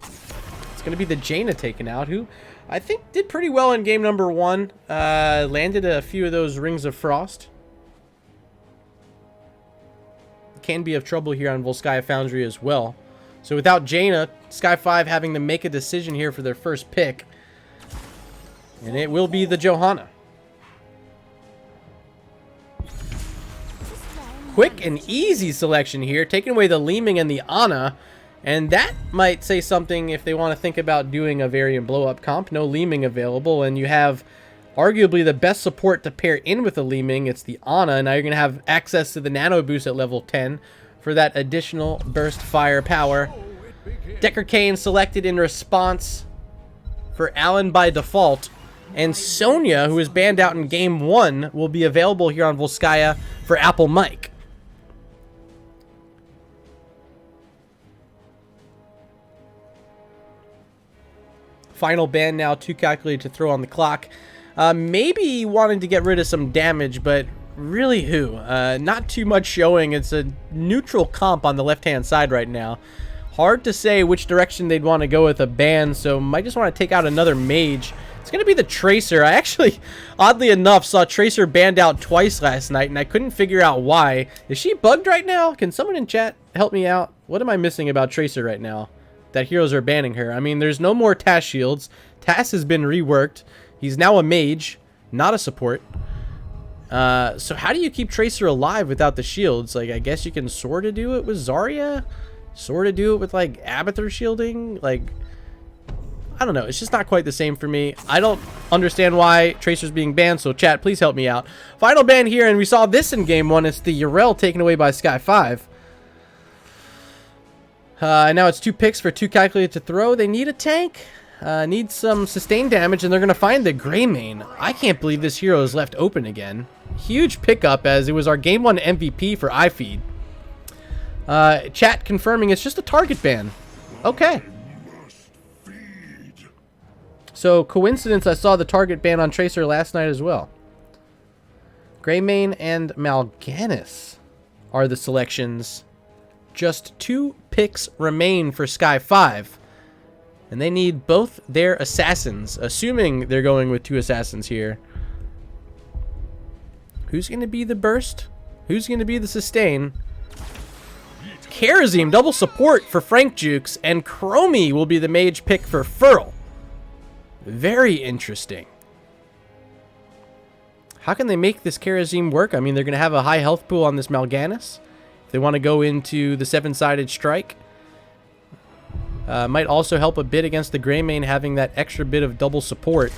It's going to be the Jaina taken out, who I think did pretty well in game number 1. Landed a few of those Rings of Frost. Can be of trouble here on Volskaya Foundry as well. So without Jaina, Sky5 having to make a decision here for their first pick. And it will be the Johanna. Quick and easy selection here, taking away the Li Ming and the Ana. And that might say something if they want to think about doing a variant blow-up comp. No Li Ming available, and you have arguably the best support to pair in with the Li Ming. It's the Ana, and now you're going to have access to the Nano Boost at level 10 for that additional burst fire power. Decker Kane selected in response for Alan by default. And Sonya, who was banned out in game 1, will be available here on Volskaya for Apple Mike. Final ban now, 2Calculated2Throw on the clock. Maybe wanting to get rid of some damage, but really who? Not too much showing. It's a neutral comp on the left-hand side right now. Hard to say which direction they'd want to go with a ban, so might just want to take out another mage. It's going to be the Tracer. I actually, oddly enough, saw Tracer banned out twice last night, and I couldn't figure out why. Is she bugged right now? Can someone in chat help me out? What am I missing about Tracer right now that heroes are banning her? I mean, there's no more Tass shields. Tass has been reworked. He's now a mage, not a support. So how do you keep Tracer alive without the shields? Like, I guess you can sort of do it with Zarya, sort of do it with like Abathur shielding. Like, I don't know. It's just not quite the same for me. I don't understand why Tracer's being banned, so chat, please help me out. Final ban here, and we saw this in game 1. It's the Yrel taken away by Sky5. And now it's 2 picks for 2Calculated2Throw. They need a tank, need some sustained damage, and they're going to find the Greymane. I can't believe this hero is left open again. Huge pickup, as it was our game 1 MVP for iFeed. Chat confirming it's just a target ban. Okay. So, coincidence, I saw the target ban on Tracer last night as well. Greymane and Mal'Ganis are the selections. Just 2 picks remain for Sky5. And they need both their assassins, assuming they're going with 2 assassins here. Who's going to be the burst? Who's going to be the sustain? Karazim, double support for Frank Jukes, and Chromie will be the mage pick for Furl. Very interesting. How can they make this Karazim work? I mean, they're going to have a high health pool on this Mal'Ganis. If they want to go into the 7-sided strike. Might also help a bit against the Greymane, having that extra bit of double support.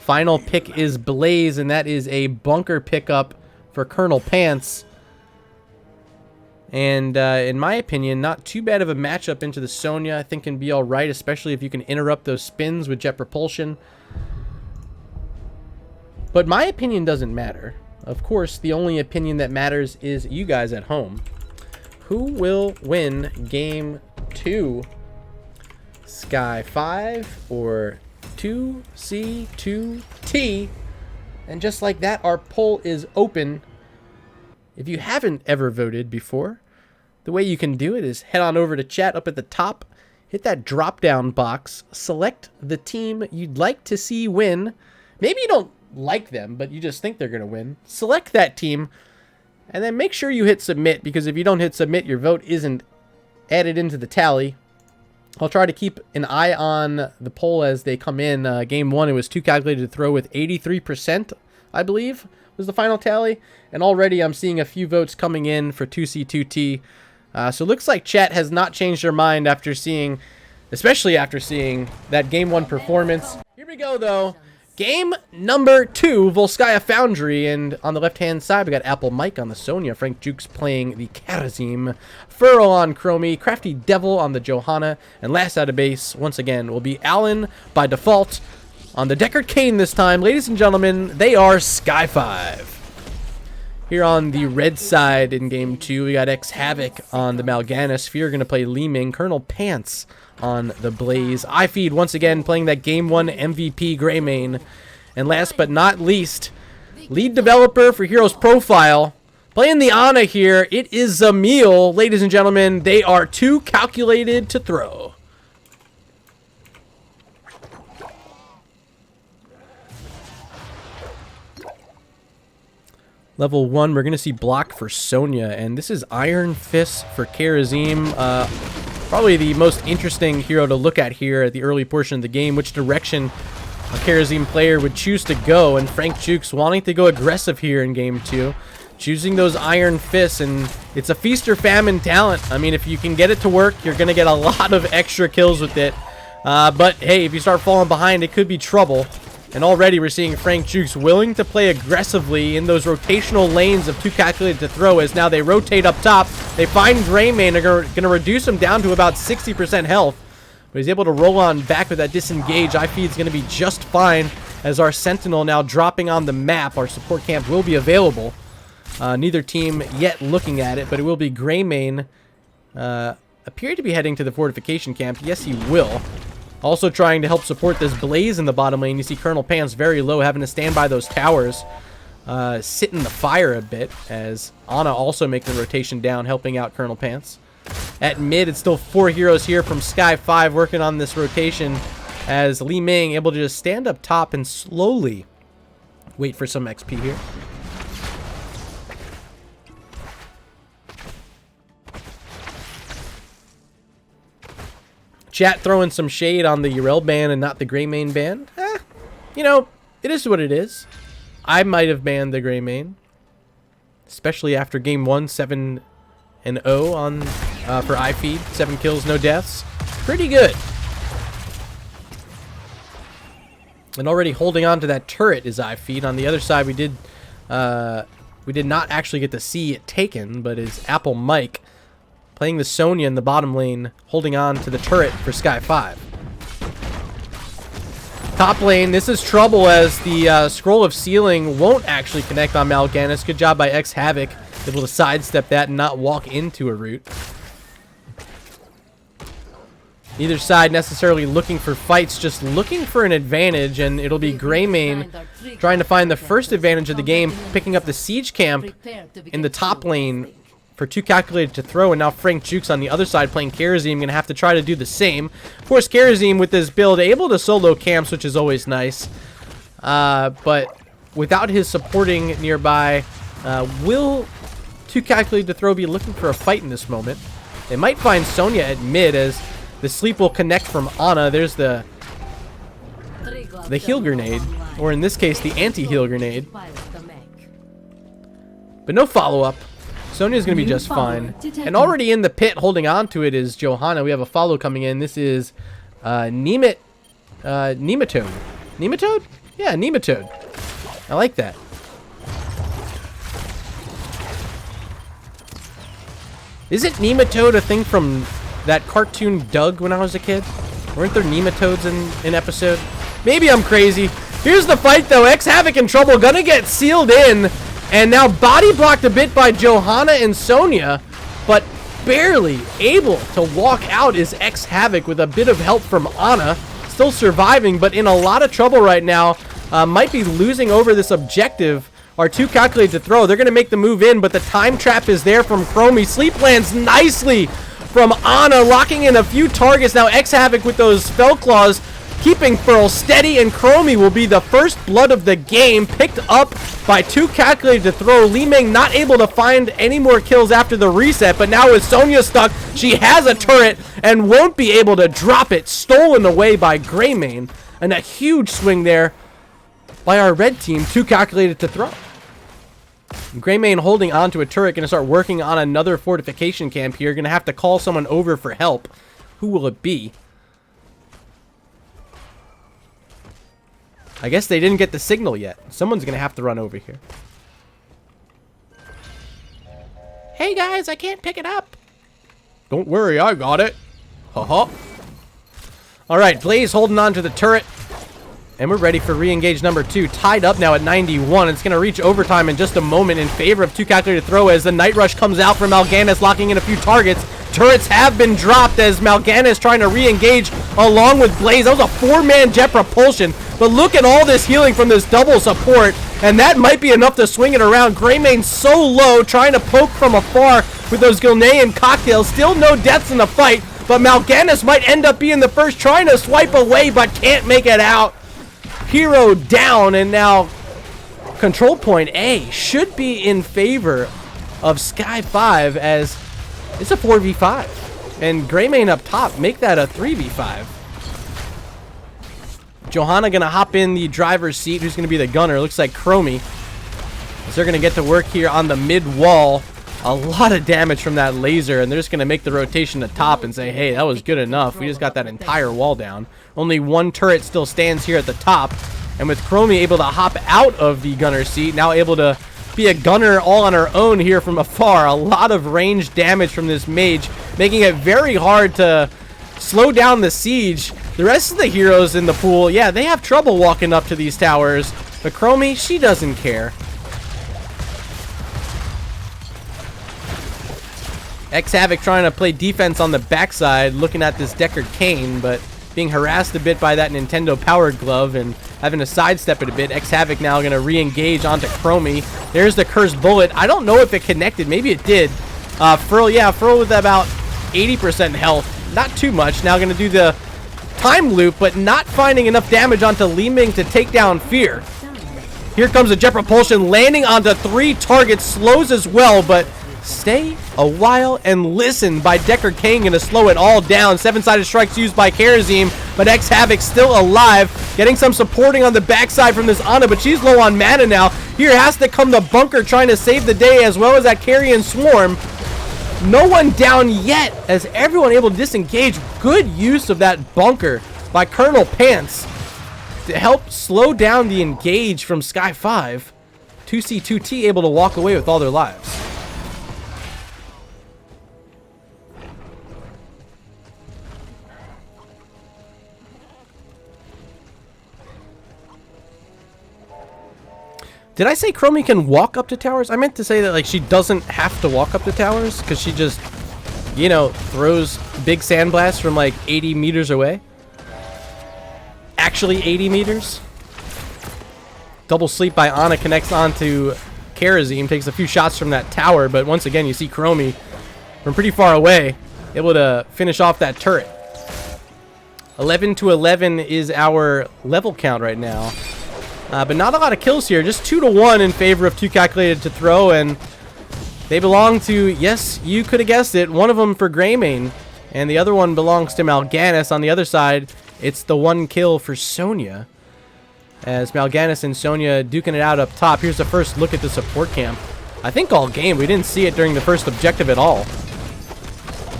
Final pick is Blaze, and that is a bunker pickup for Colonel Pants. And in my opinion, not too bad of a matchup into the Sonya. I think can be all right, especially if you can interrupt those spins with jet propulsion. But my opinion doesn't matter. Of course, the only opinion that matters is you guys at home. Who will win game 2? Sky5 or 2C2T? And just like that, our poll is open. If you haven't ever voted before, the way you can do it is head on over to chat up at the top, hit that drop down box, select the team you'd like to see win. Maybe you don't like them, but you just think they're going to win. Select that team, and then make sure you hit submit, because if you don't hit submit, your vote isn't added into the tally. I'll try to keep an eye on the poll as they come in. Game 1, it was 2Calculated2Throw with 83%, I believe, was the final tally. And already I'm seeing a few votes coming in for 2C2T. So it looks like chat has not changed their mind after seeing, especially after seeing that Game 1 performance. Here we go, though. Game number 2, Volskaya Foundry, and on the left-hand side, we got Apple Mike on the Sonya, Frank Jukes playing the Karazim, Furl on Chromie, Crafty Devil on the Johanna, and last out of base, once again, will be Alan by default on the Deckard Cain this time. Ladies and gentlemen, they are Sky5. Here on the red side in game 2, we got X-Havoc on the Mal'Ganis, Fear going to play Li Ming, Colonel Pants on the Blaze. iFeed once again playing that game 1 MVP Greymane. And last but not least, lead developer for Heroes Profile, playing the Ana here. It is Zamil. Ladies and gentlemen, they are 2Calculated2Throw. Level 1, we're going to see block for Sonya, and this is Iron Fist for Karazim. Probably the most interesting hero to look at here at the early portion of the game, which direction a Karazim player would choose to go, and Frank Jukes wanting to go aggressive here in game 2, choosing those Iron Fists, and it's a feast or famine talent. I mean, if you can get it to work, you're going to get a lot of extra kills with it. But hey, if you start falling behind, it could be trouble. And already we're seeing Frank Jukes willing to play aggressively in those rotational lanes of 2Calculated2Throw, as now they rotate up top. They find Greymane, they're going to reduce him down to about 60% health. But he's able to roll on back with that disengage. iFeed's going to be just fine, as our Sentinel now dropping on the map. Our support camp will be available. Neither team yet looking at it, but it will be Greymane. Appeared to be heading to the fortification camp. Yes, he will. Also trying to help support this Blaze in the bottom lane. You see Colonel Pants very low, having to stand by those towers. Sit in the fire a bit, as Ana also making the rotation down, helping out Colonel Pants. At mid, it's still 4 heroes here from Sky5 working on this rotation, as Li Ming able to just stand up top and slowly wait for some XP here. Chat throwing some shade on the Yrel ban and not the Greymane ban. You know, it is what it is. I might have banned the Greymane. especially after game 1, 7-0 on for iFeed. 7 kills, no deaths. Pretty good. And already holding on to that turret is iFeed. On the other side, we did not actually get to see it taken, but is Apple Mike playing the Sonya in the bottom lane, holding on to the turret for Sky5. Top lane, this is trouble as the Scroll of Sealing won't actually connect on Mal'Ganis. Good job by X-Havoc, able to sidestep that and not walk into a root. Neither side necessarily looking for fights, just looking for an advantage, and it'll be Greymane trying to find the first advantage of the game, picking up the siege camp in the top lane for 2Calculated2Throw, and now Frank Jukes on the other side playing Karazim, going to have to try to do the same. Of course, Karazim with this build able to solo camps, which is always nice, but without his supporting nearby, will 2Calculated2Throw be looking for a fight in this moment? They might find Sonya at mid as the sleep will connect from Ana. There's the heal grenade, or in this case, the anti-heal grenade. But no follow-up. Sonya's going to be just fine. And already in the pit holding on to it is Johanna. We have a follow coming in. This is Nematode. Nematode? Yeah, Nematode. I like that. Isn't Nematode a thing from that cartoon Doug when I was a kid? Weren't there nematodes in an episode? Maybe I'm crazy. Here's the fight though. X-Havoc in trouble. Gonna get sealed in. And now body blocked a bit by Johanna and Sonya. But barely able to walk out is X-Havoc with a bit of help from Ana. Still surviving, but in a lot of trouble right now. Might be losing over this objective. Our 2Calculated2Throw. They're gonna make the move in, but the time trap is there from Chromie. Sleep lands nicely from Ana, locking in a few targets. Now X-Havoc with those Fell Claws, keeping Furl steady, and Chromie will be the first blood of the game, picked up by 2Calculated2Throw. Li Ming not able to find any more kills after the reset, but now with Sonya stuck, she has a turret and won't be able to drop it. Stolen away by Greymane, and a huge swing there by our red team, 2Calculated2Throw. Greymane holding onto a turret, going to start working on another fortification camp here. Going to have to call someone over for help. Who will it be? I guess they didn't get the signal yet. Someone's going to have to run over here. Hey guys, I can't pick it up. Don't worry, I got it. Haha. Alright, Blaze holding on to the turret. And we're ready for re-engage number 2. Tied up now at 91. It's going to reach overtime in just a moment in favor of 2Calculated2Throw as the Night Rush comes out from Mal'Ganis, locking in a few targets. Turrets have been dropped as Mal'Ganis trying to re-engage along with Blaze. That was a 4-man jet propulsion. But look at all this healing from this double support. And that might be enough to swing it around. Greymane's so low, trying to poke from afar with those Gilnean cocktails. Still no deaths in the fight. But Mal'Ganis might end up being the first, trying to swipe away, but can't make it out. Hero down, and now control point A should be in favor of Sky5 as it's a 4v5. And Greymane up top, make that a 3v5. Johanna gonna hop in the driver's seat. Who's gonna be the gunner? Looks like Chromie. So they're gonna get to work here on the mid wall. A lot of damage from that laser, and they're just gonna make the rotation to top and say, hey, that was good enough. We just got that entire wall down. Only one turret still stands here at the top, and with Chromie able to hop out of the gunner seat, now able to be a gunner all on her own here from afar. A lot of range damage from this mage, making it very hard to slow down the siege. The rest of the heroes in the pool, yeah, they have trouble walking up to these towers, but Chromie, she doesn't care. X-Havoc trying to play defense on the backside, looking at this Deckard Cain, but being harassed a bit by that Nintendo Power Glove and having to sidestep it a bit. X-Havoc now going to re-engage onto Chromie. There's the Cursed Bullet. I don't know if it connected. Maybe it did. Furl, yeah, Furl with about 80% health. Not too much. Now going to do the time loop, but not finding enough damage onto Li Ming to take down Fear. Here comes a jet propulsion landing onto 3 targets. Slows as well, but stay a while and listen by Decker Kane. Gonna slow it all down. 7-sided strikes used by Karazim, but X-Havoc still alive. Getting some supporting on the backside from this Ana, but she's low on mana now. Here has to come the bunker trying to save the day, as well as that Carrion Swarm. No one down yet, as everyone able to disengage. Good use of that bunker by Colonel Pants to help slow down the engage from Sky5. 2C2T able to walk away with all their lives. Did I say Chromie can walk up to towers? I meant to say that, like, she doesn't have to walk up to towers because she just, you know, throws big sandblasts from like 80 meters away. Actually 80 meters. Double sleep by Ana connects onto Karazim, takes a few shots from that tower, but once again you see Chromie from pretty far away able to finish off that turret. 11-11 is our level count right now. But not a lot of kills here. Just 2-1 in favor of 2Calculated2Throw, and they belong to, yes, you could have guessed it, one of them for Greymane, and the other one belongs to Mal'Ganis. On the other side, it's the 1 kill for Sonya, as Mal'Ganis and Sonya duking it out up top. Here's the first look at the support camp. I think all game. We didn't see it during the first objective at all.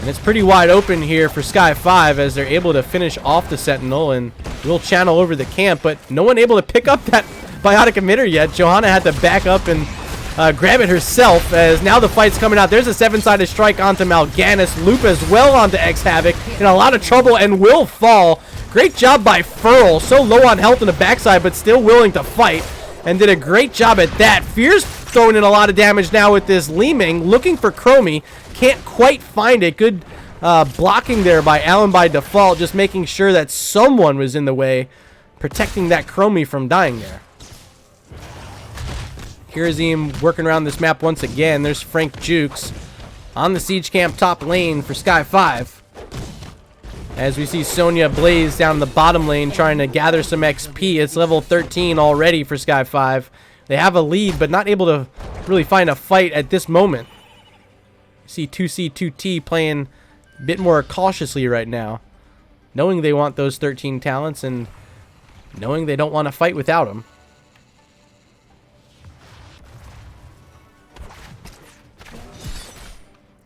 And it's pretty wide open here for Sky5 as they're able to finish off the Sentinel and will channel over the camp, but no one able to pick up that biotic emitter yet. Johanna had to back up and grab it herself, as now the fight's coming out. There's a 7-sided strike onto Mal'Ganis. Loop as well onto X-Havoc. In a lot of trouble and will fall. Great job by Furl. So low on health in the backside, but still willing to fight. And did a great job at that. Fear's throwing in a lot of damage now with this Li-Ming. Looking for Chromie. Can't quite find it. Good blocking there by Allen by default. Just making sure that someone was in the way. Protecting that Chromie from dying there. Karazim working around this map once again. There's Frank Jukes on the siege camp top lane for Sky5. As we see Sonya blaze down the bottom lane trying to gather some XP. It's level 13 already for Sky5. They have a lead, but not able to really find a fight at this moment. See 2C2T playing a bit more cautiously right now, knowing they want those 13 talents and knowing they don't want to fight without them.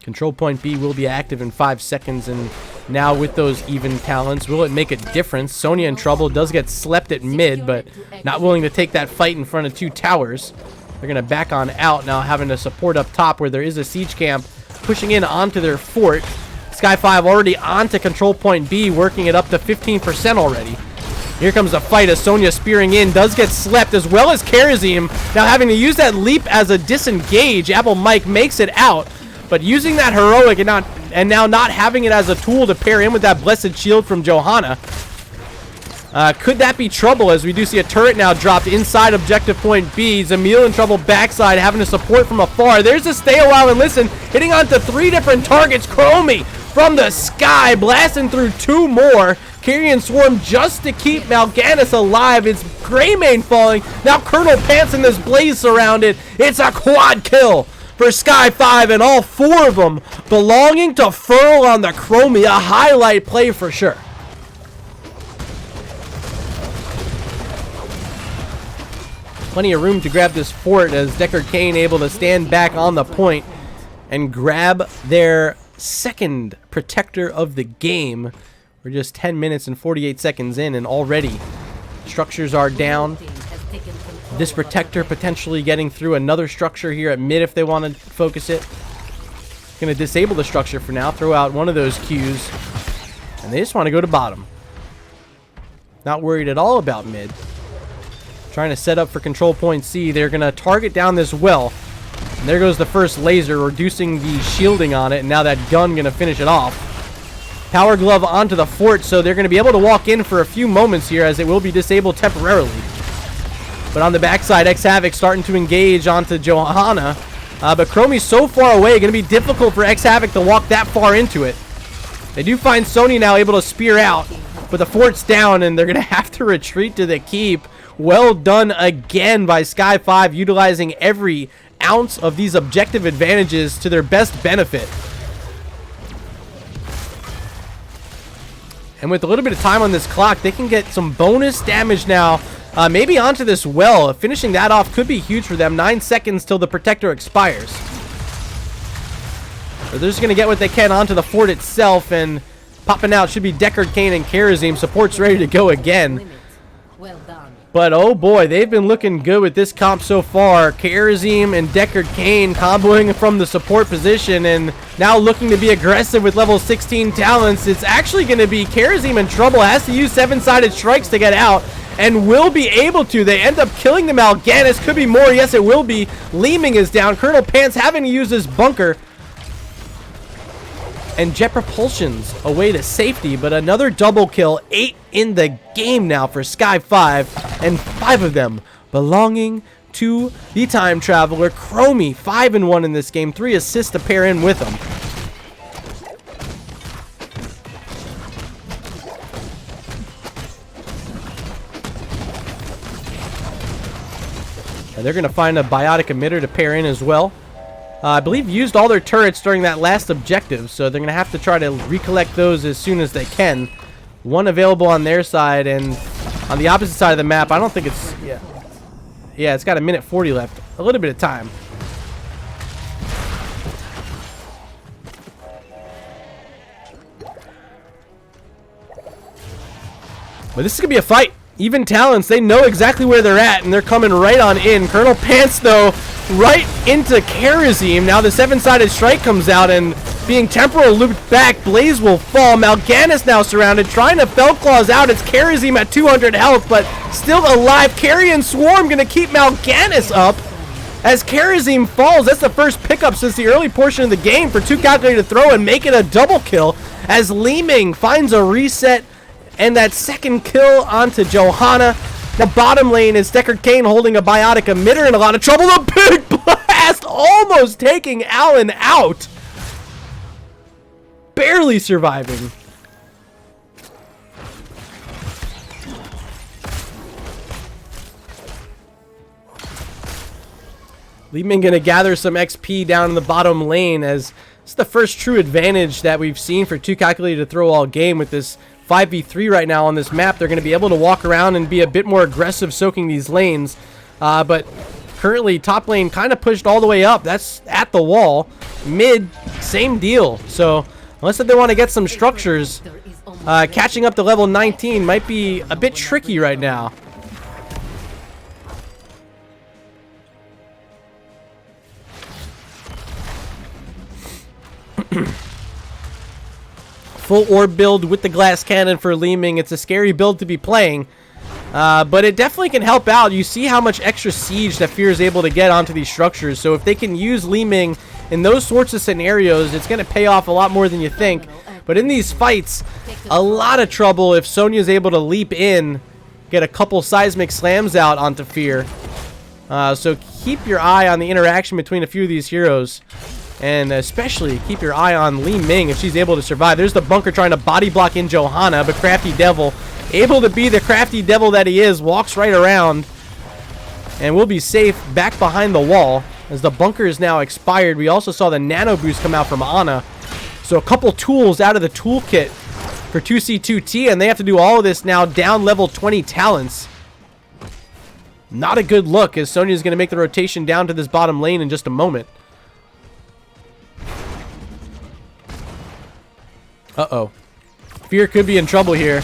Control point B will be active in 5 seconds, and now with those even talents, will it make a difference? Sonya in trouble, does get slept at mid, but not willing to take that fight in front of 2 towers. They're going to back on out now, having to support up top where there is a siege camp pushing in onto their fort. Sky5 already onto control point B, working it up to 15% already. Here comes a fight as Sonya spearing in, does get slept, as well as Karazim now having to use that leap as a disengage. Apple Mike makes it out, but using that heroic and now not having it as a tool to pair in with that blessed shield from Johanna. Could that be trouble, as we do see a turret now dropped inside objective point B. Zamil in trouble backside, having to support from afar. There's a stay a while and listen, hitting onto 3 different targets. Chromie from the sky, blasting through 2 more. Carrion Swarm just to keep Mal'Ganis alive. It's Greymane falling. Now Colonel Pants in this blaze surrounded. It's a quad kill for Sky5, and all 4 of them belonging to Furl on the Chromie. A highlight play for sure. Plenty of room to grab this fort, as Decker Kane able to stand back on the point and grab their second protector of the game. We're just 10 minutes and 48 seconds in, and already structures are down. This protector potentially getting through another structure here at mid if they want to focus it. Going to disable the structure for now, throw out one of those Qs, and they just want to go to bottom. Not worried at all about mid. Trying to set up for control point C. They're going to target down this well. And there goes the first laser, reducing the shielding on it, and now that gun going to finish it off. Power glove onto the fort, so they're going to be able to walk in for a few moments here, as it will be disabled temporarily. But on the backside, X-Havoc starting to engage onto Johanna. But Chromie's so far away, going to be difficult for X-Havoc to walk that far into it. They do find Sony now able to spear out, but the fort's down, and they're going to have to retreat to the keep. Well done again by Sky5, utilizing every ounce of these objective advantages to their best benefit. And with a little bit of time on this clock, they can get some bonus damage now. Maybe onto this well. Finishing that off could be huge for them. 9 seconds till the protector expires. So they're just going to get what they can onto the fort itself. And popping out should be Deckard Cain and Karazim. Support's ready to go again. Well done. But oh boy, they've been looking good with this comp so far. Karazim and Deckard Cain comboing from the support position and now looking to be aggressive with level 16 talents. It's actually going to be Karazim in trouble. Has to use 7-sided strikes to get out and will be able to. They end up killing the Mal'Ganis. Could be more. Yes, it will be. Leeming is down. Colonel Pants having to use his bunker. And Jet Propulsion's away to safety, but another double kill. 8 in the game now for Sky5, and 5 of them belonging to the Time Traveler. Chromie, 5-1 in this game. 3 assists to pair in with him. And they're going to find a biotic emitter to pair in as well. I believe used all their turrets during that last objective, so they're going to have to try to recollect those as soon as they can. 1 available on their side, and on the opposite side of the map, I don't think it's... Yeah, it's got 1:40 left. A little bit of time. But this is going to be a fight. Even talents, they know exactly where they're at, and they're coming right on in. Colonel Pants, though, right into Karazim. Now the 7-sided strike comes out, and being temporal looped back, Blaze will fall. Mal'Ganis now surrounded, trying to Fell Claws out. It's Karazim at 200 health, but still alive. Carrion Swarm going to keep Mal'Ganis up. As Karazim falls, that's the first pickup since the early portion of the game for 2Calculated2Throw and make it a double kill as Leeming finds a reset and that second kill onto Johanna. The bottom lane is Deckard Cain holding a biotic emitter in a lot of trouble. The big blast almost taking Allen out. Barely surviving. Leeming gonna gather some XP down in the bottom lane as it's the first true advantage that we've seen for 2Calculated2Throw all game with this 5v3 right now on this map. They're going to be able to walk around and be a bit more aggressive soaking these lanes. But currently top lane kind of pushed all the way up. That's at the wall. Mid, same deal. So unless they want to get some structures, catching up to level 19 might be a bit tricky right now. Full orb build with the glass cannon for Leeming. It's a scary build to be playing, but it definitely can help out. You see how much extra siege that Fear is able to get onto these structures. So if they can use Leeming in those sorts of scenarios, it's going to pay off a lot more than you think. But in these fights, a lot of trouble if Sonya's able to leap in, get a couple seismic slams out onto Fear. So keep your eye on the interaction between a few of these heroes. And especially keep your eye on Leeming if she's able to survive. There's the bunker trying to body block in Johanna, but Crafty Devil, able to be the crafty devil that he is, walks right around and will be safe back behind the wall as the bunker is now expired. We also saw the nano boost come out from Ana. So a couple tools out of the toolkit for 2C2T, and they have to do all of this now down level 20 talents. Not a good look as Sonya's going to make the rotation down to this bottom lane in just a moment. Uh-oh. Fear could be in trouble here.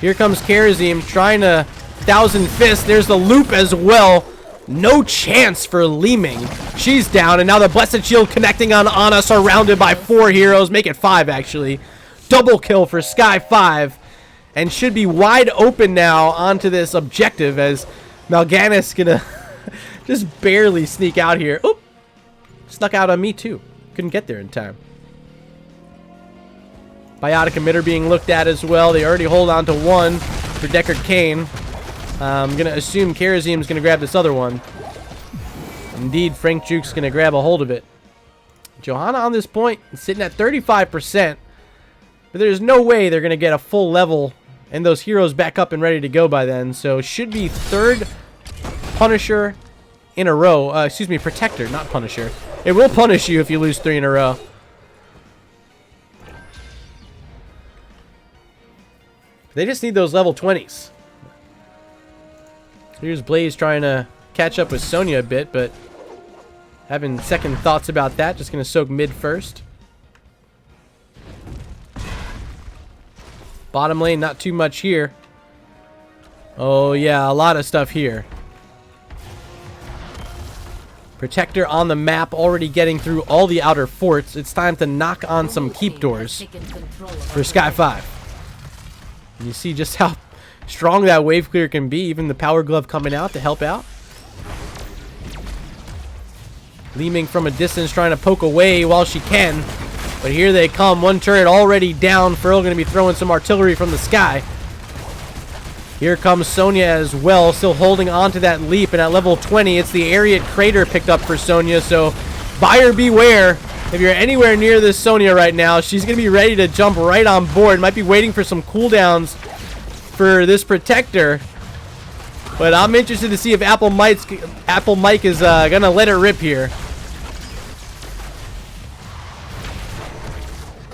Here comes Karazim trying to 1,000 Fist. There's the loop as well. No chance for Leeming. She's down, and now the Blessed Shield connecting on Ana, surrounded by 4 heroes. Make it 5, actually. Double kill for Sky5. And should be wide open now onto this objective as Mal'Ganis gonna just barely sneak out here. Oop! Snuck out on me, too. Couldn't get there in time. Biotic emitter being looked at as well. They already hold on to 1 for Deckard Cain. I'm going to assume Karazim's going to grab this other one. Indeed, Frank Juke's going to grab a hold of it. Johanna on this point is sitting at 35%. But there's no way they're going to get a full level and those heroes back up and ready to go by then. So should be 3rd Punisher in a row. Excuse me, Protector, not Punisher. It will punish you if you lose 3 in a row. They just need those level 20s. Here's Blaze trying to catch up with Sonya a bit, but having second thoughts about that. Just going to soak mid first. Bottom lane, not too much here. Oh, yeah, a lot of stuff here. Protector on the map, already getting through all the outer forts. It's time to knock on some keep doors for Sky5. And you see just how strong that wave clear can be. Even the power glove coming out to help out. Li Ming from a distance trying to poke away while she can. But here they come. One turret already down. Furl going to be throwing some artillery from the sky. Here comes Sonya as well, still holding on to that leap. And at level 20, it's the Ariat Crater picked up for Sonya. So buyer beware. If you're anywhere near this Sonya right now, she's going to be ready to jump right on board. Might be waiting for some cooldowns for this Protector. But I'm interested to see if Apple Mike is going to let it rip here.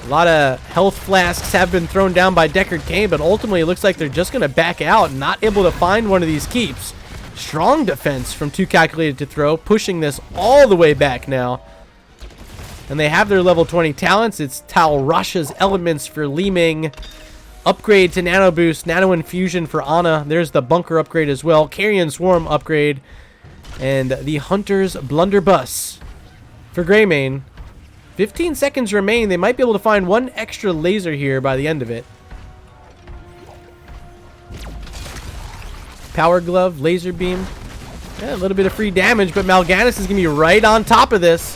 A lot of health flasks have been thrown down by Deckard Cain, but ultimately it looks like they're just going to back out, not able to find one of these keeps. Strong defense from 2Calculated2Throw, pushing this all the way back now. And they have their level 20 talents. It's Tal Rasha's elements for Li Ming. Upgrade to Nano Boost, Nano Infusion for Ana. There's the Bunker upgrade as well. Carrion Swarm upgrade. And the Hunter's Blunderbuss for Greymane. 15 seconds remain. They might be able to find one extra laser here by the end of it. Power Glove, Laser Beam. Yeah, a little bit of free damage, but Mal'Ganis is going to be right on top of this.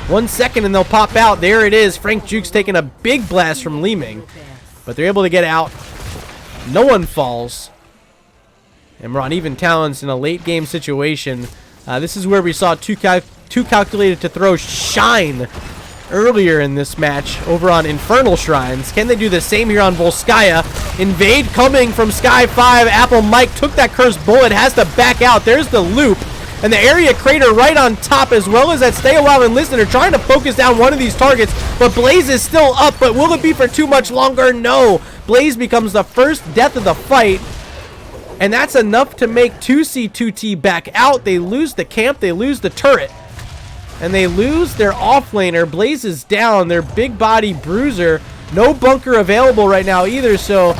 1 second and they'll pop out. There it is. Frank Jukes taking a big blast from Li Ming. But they're able to get out. No one falls. And we're on even talents in a late game situation. This is where we saw 2Calculated2Throw shine earlier in this match over on Infernal Shrines. Can they do the same here on Volskaya? Invade coming from Sky5. Apple Mike took that cursed bullet, has to back out. There's the loop. And the area crater right on top, as well as that stay a while and listen. They're trying to focus down one of these targets, but Blaze is still up. But will it be for too much longer? No. Blaze becomes the first death of the fight. And that's enough to make 2C2T back out. They lose the camp, they lose the turret. And they lose their offlaner. Blaze is down, their big body bruiser. No bunker available right now either, so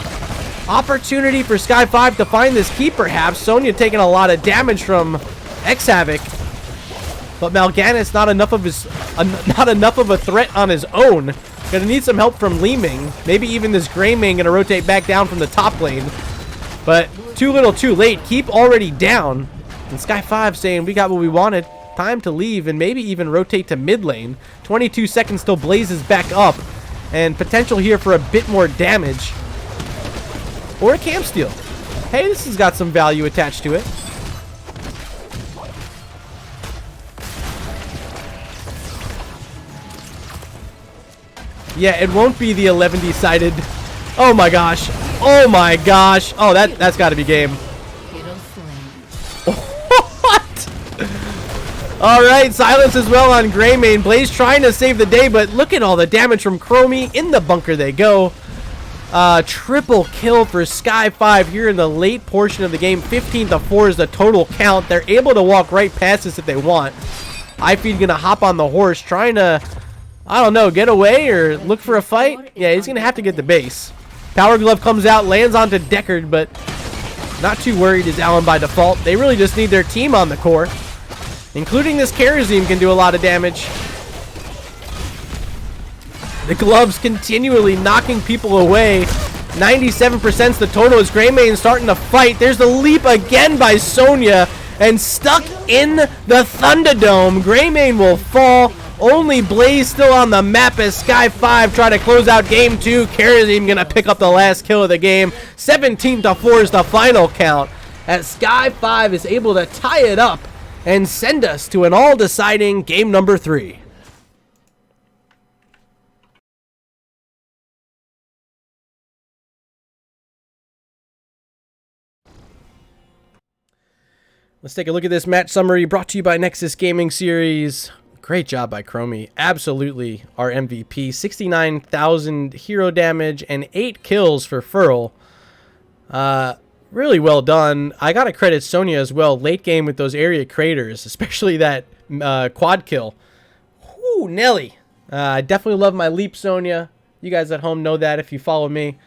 opportunity for Sky5 to find this key perhaps. Sonya taking a lot of damage from X-Havoc. But Mal'Ganis not enough of a threat on his own. Gonna need some help from Li Ming. Maybe even this Greymane gonna rotate back down from the top lane. But too little too late. Keep already down. And Sky5 saying we got what we wanted. Time to leave and maybe even rotate to mid lane. 22 seconds till Blaze is back up. And potential here for a bit more damage. Or a camp steal. Hey, this has got some value attached to it. Yeah, it won't be the 11-sided. Oh my gosh. Oh my gosh. Oh, that's got to be game. All right, silence as well on Greymane. Blaze trying to save the day, but look at all the damage from Chromie. In the bunker they go. Triple kill for Sky5 here in the late portion of the game. 15-4 is the total count. They're able to walk right past us if they want. iFeed gonna hop on the horse, trying to, I don't know, get away or look for a fight. Yeah, he's gonna have to get the base. Power Glove comes out, lands onto Deckard, but not too worried is Allen by default. They really just need their team on the core. Including this Karazim can do a lot of damage. The gloves continually knocking people away. 97% the total as Greymane starting to fight. There's the leap again by Sonya. And stuck in the Thunderdome. Greymane will fall. Only Blaze still on the map as Sky5 try to close out game 2. Karazim gonna pick up the last kill of the game. 17-4 is the final count. As Sky5 is able to tie it up and send us to an all-deciding game number 3. Let's take a look at this match summary brought to you by Nexus Gaming Series. Great job by Chromie. Absolutely our MVP. 69,000 hero damage and 8 kills for Furl. Really well done. I got to credit Sonya as well. Late game with those area craters, especially that quad kill. Whoo, Nelly. I definitely love my leap, Sonya. You guys at home know that if you follow me.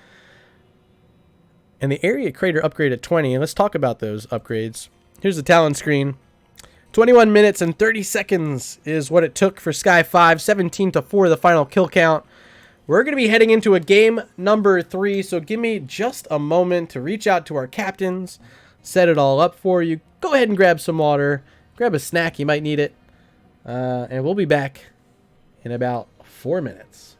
And the area crater upgrade at 20. And let's talk about those upgrades. Here's the talent screen. 21 minutes and 30 seconds is what it took for Sky5. 17-4 the final kill count. We're going to be heading into a game number 3. So give me just a moment to reach out to our captains. Set it all up for you. Go ahead and grab some water. Grab a snack. You might need it. And we'll be back in about 4 minutes.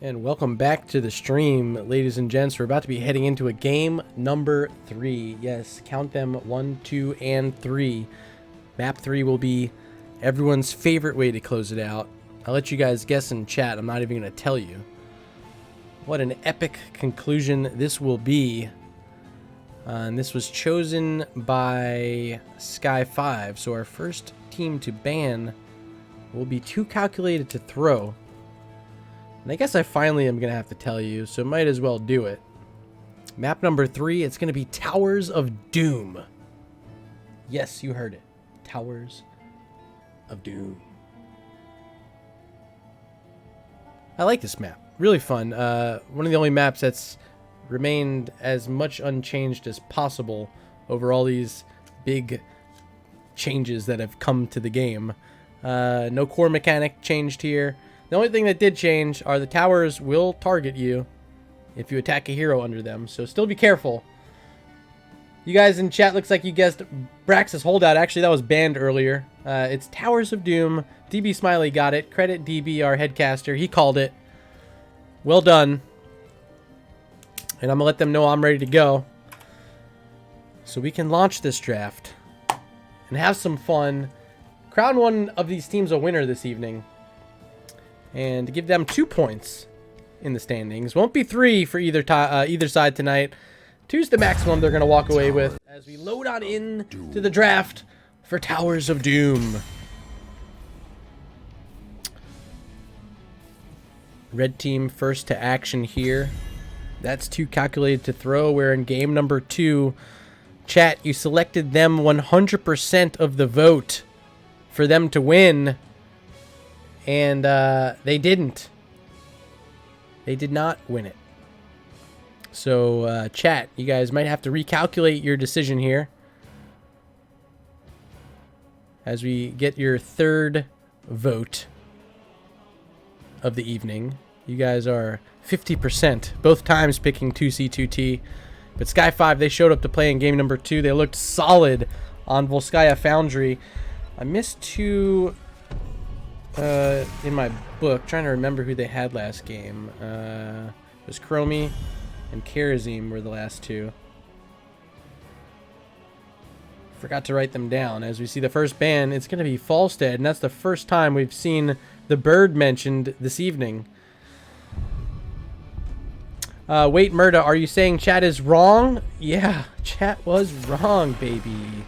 And welcome back to the stream, ladies and gents. We're about to be heading into a game number 3. Yes, count them 1, 2, and 3. Map 3 will be everyone's favorite way to close it out. I'll let you guys guess in chat. I'm not even going to tell you. What an epic conclusion this will be. And this was chosen by Sky5. So our first team to ban will be 2Calculated2Throw. And I guess I finally am going to have to tell you, so might as well do it. Map number 3, it's going to be Towers of Doom. Yes, you heard it. Towers of Doom. I like this map. Really fun. One of the only maps that's remained as much unchanged as possible over all these big changes that have come to the game. No core mechanic changed here. The only thing that did change are the towers will target you if you attack a hero under them, so still be careful. You guys in chat, looks like you guessed Brax's Holdout. Actually, that was banned earlier. It's Towers of Doom. DB Smiley got it. Credit DB, our headcaster. He called it. Well done. And I'm going to let them know I'm ready to go, so we can launch this draft and have some fun. Crown one of these teams a winner this evening. And give them 2 points in the standings. Won't be 3 for either side tonight. 2's the maximum they're going to walk away with as we load on in to the draft for Towers of Doom. Red team first to action here. That's 2Calculated2Throw. We're in game number 2. Chat, you selected them 100% of the vote for them to win. And they didn't. They did not win it. So, chat, you guys might have to recalculate your decision here as we get your third vote of the evening. You guys are 50%, both times picking 2C2T. But Sky5, they showed up to play in game number 2. They looked solid on Volskaya Foundry. I missed 2... in my book, trying to remember who they had last game. It was Chromie and Karazim were the last 2. Forgot to write them down. As we see the first ban, it's going to be Falstead, and that's the first time we've seen the bird mentioned this evening. Wait, Murda, are you saying chat is wrong? Yeah, chat was wrong, baby.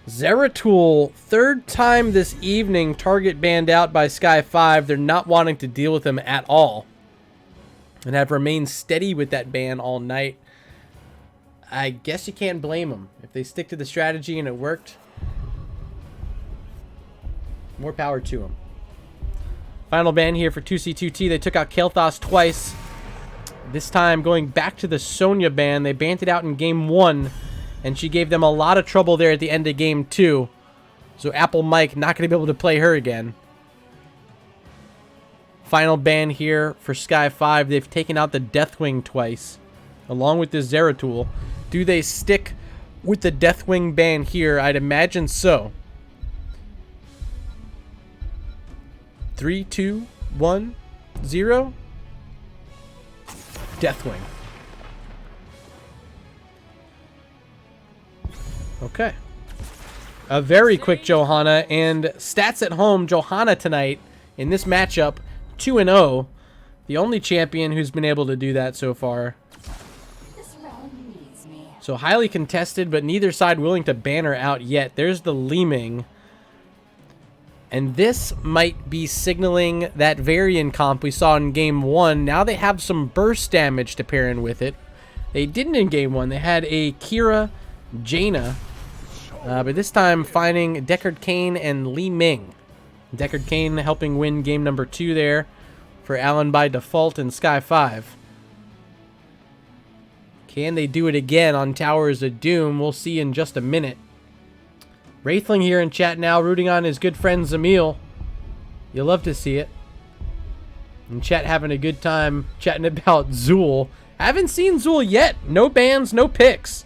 Zeratul, third time this evening, target banned out by Sky5. They're not wanting to deal with him at all and have remained steady with that ban all night. I guess you can't blame them. If they stick to the strategy and it worked, more power to them. Final ban here for 2C2T. They took out Kael'thas twice. This time going back to the Sonya ban. They banned it out in game 1. And she gave them a lot of trouble there at the end of game 2. So Apple Mike not going to be able to play her again. Final ban here for Sky5. They've taken out the Deathwing twice, along with the Zeratul. Do they stick with the Deathwing ban here? I'd imagine so. 3, 2, 1, 0. Deathwing. Okay. A very quick Johanna, and stats at home, Johanna tonight in this matchup, 2-0. The only champion who's been able to do that so far. So highly contested, but neither side willing to ban her out yet. There's the Leeming. And this might be signaling that Varian comp we saw in game 1. Now they have some burst damage to pair in with it. They didn't in game 1. They had a Kira, Jaina. But this time finding Deckard Cain and Li Ming. Deckard Cain helping win game number 2 there for Allen by default and Sky5. Can they do it again on Towers of Doom? We'll see in just a minute. Wraithling here in chat now, rooting on his good friend Zamil. You'll love to see it. And chat having a good time chatting about Zool. Haven't seen Zool yet. No bans, no picks.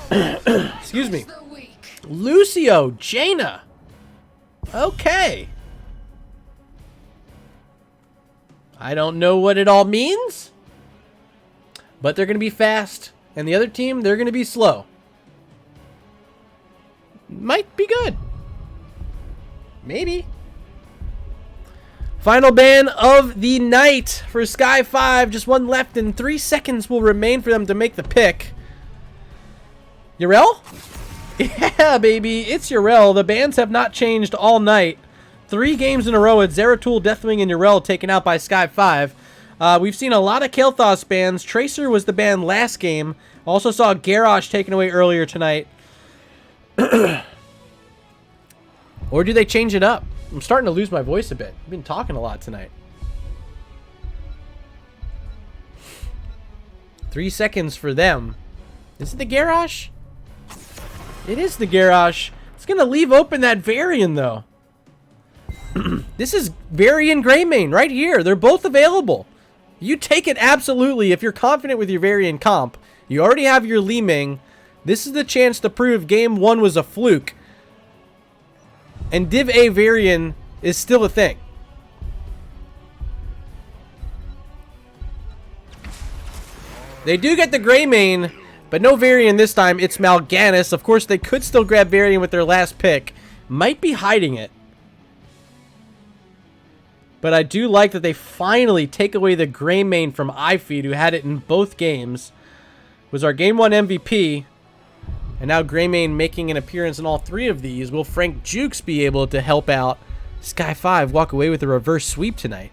Excuse me. Lucio, Jaina. Okay. I don't know what it all means, but they're going to be fast. And the other team, they're going to be slow. Might be good. Maybe. Final ban of the night for Sky5. Just one left, and 3 seconds will remain for them to make the pick. Urel? Yeah, baby. It's Urel. The bans have not changed all night. 3 games in a row with Zeratul, Deathwing, and Urel taken out by Sky5. We've seen a lot of Kael'thas bans. Tracer was the ban last game. Also saw Garrosh taken away earlier tonight. Or do they change it up? I'm starting to lose my voice a bit. I've been talking a lot tonight. 3 seconds for them. Is it the Garrosh? It is the Garrosh. It's going to leave open that Varian, though. This is Varian Greymane right here. They're both available. You take it absolutely if you're confident with your Varian comp. You already have your Li Ming. This is the chance to prove game 1 was a fluke. And Div A Varian is still a thing. They do get the Greymane, but no Varian this time. It's Mal'Ganis. Of course, they could still grab Varian with their last pick. Might be hiding it. But I do like that they finally take away the Greymane from iFeed, who had it in both games. Was our Game 1 MVP. And now Greymane making an appearance in all 3 of these. Will Frank Jukes be able to help out Sky5 walk away with a reverse sweep tonight?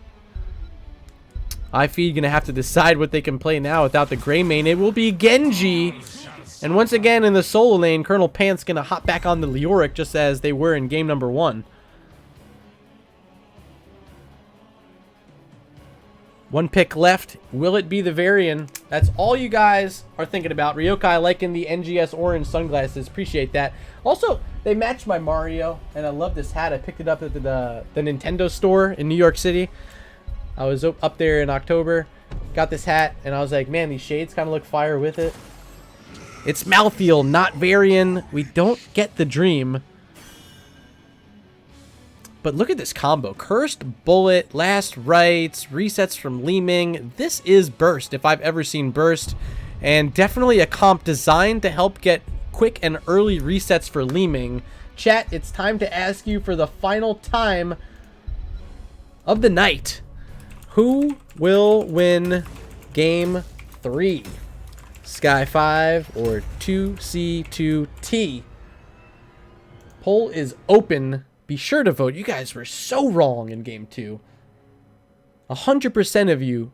iFeed going to have to decide what they can play now without the Greymane. It will be Genji. And once again in the solo lane, Colonel Pant's going to hop back on the Leoric just as they were in game number 1. 1 pick left. Will it be the Varian? That's all you guys are thinking about. Ryokai liking the NGS orange sunglasses. Appreciate that. Also, they match my Mario, and I love this hat. I picked it up at the Nintendo store in New York City. I was up there in October. Got this hat, and I was like, man, these shades kind of look fire with it. It's Malthael, not Varian. We don't get the dream. But look at this combo. Cursed Bullet, Last Rites, resets from Li Ming. This is Burst, if I've ever seen Burst. And definitely a comp designed to help get quick and early resets for Li Ming. Chat, it's time to ask you for the final time of the night. Who will win Game 3? Sky5 or 2C2T? Poll is open. Be sure to vote. You guys were so wrong in Game 2. 100% of you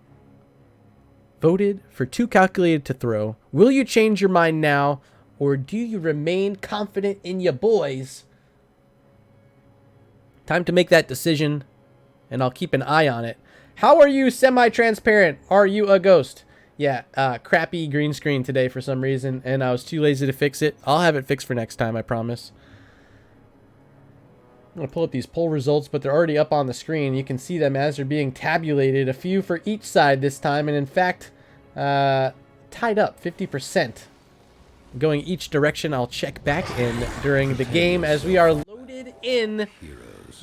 voted for 2Calculated2Throw. Will you change your mind now, or do you remain confident in your boys? Time to make that decision, and I'll keep an eye on it. How are you semi-transparent? Are you a ghost? Yeah, crappy green screen today for some reason, and I was too lazy to fix it. I'll have it fixed for next time, I promise. I'm going to pull up these poll results, but they're already up on the screen. You can see them as they're being tabulated. A few for each side this time, and in fact, tied up 50%. Going each direction. I'll check back in during the game as we are loaded in.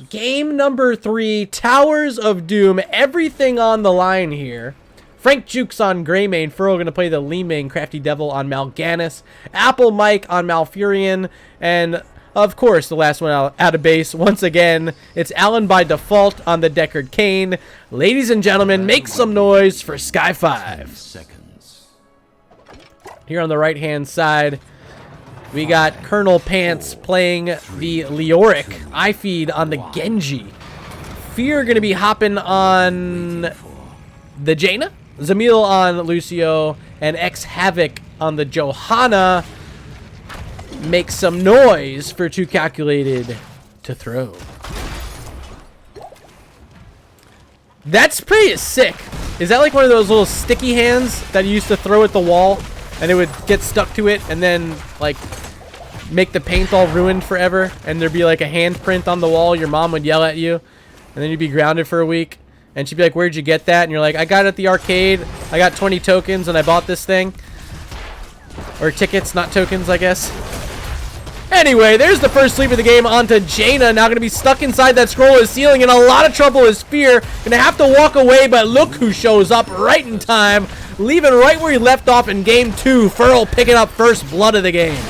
Game number 3, Towers of Doom. Everything on the line here. Frank Jukes on Greymane. Furrow going to play the Li Ming. Crafty Devil on Mal'Ganis. Apple Mike on Malfurion. And of course, the last one out of base. Once again, it's Alan by default on the Deckard Cain. Ladies and gentlemen, make some noise for Sky5. Here on the right-hand side, we got Colonel Pants playing the Leoric. iFeed on the Genji. Fear going to be hopping on the Jaina. Zamil on Lucio. And X-Havoc on the Johanna. Make some noise for 2Calculated2Throw. That's pretty sick. Is that like one of those little sticky hands that you used to throw at the wall and it would get stuck to it and then like make the paint all ruined forever and there'd be like a handprint on the wall? Your mom would yell at you and then you'd be grounded for a week and she'd be like, where'd you get that? And you're like, I got it at the arcade. I got 20 tokens and I bought this thing. Or tickets, not tokens, I guess. Anyway, there's the first sleep of the game onto Jaina. Now going to be stuck inside that scroller's ceiling. In a lot of trouble is Fear. Going to have to walk away, but look who shows up right in time. Leaving right where he left off in game 2. Furl picking up first blood of the game.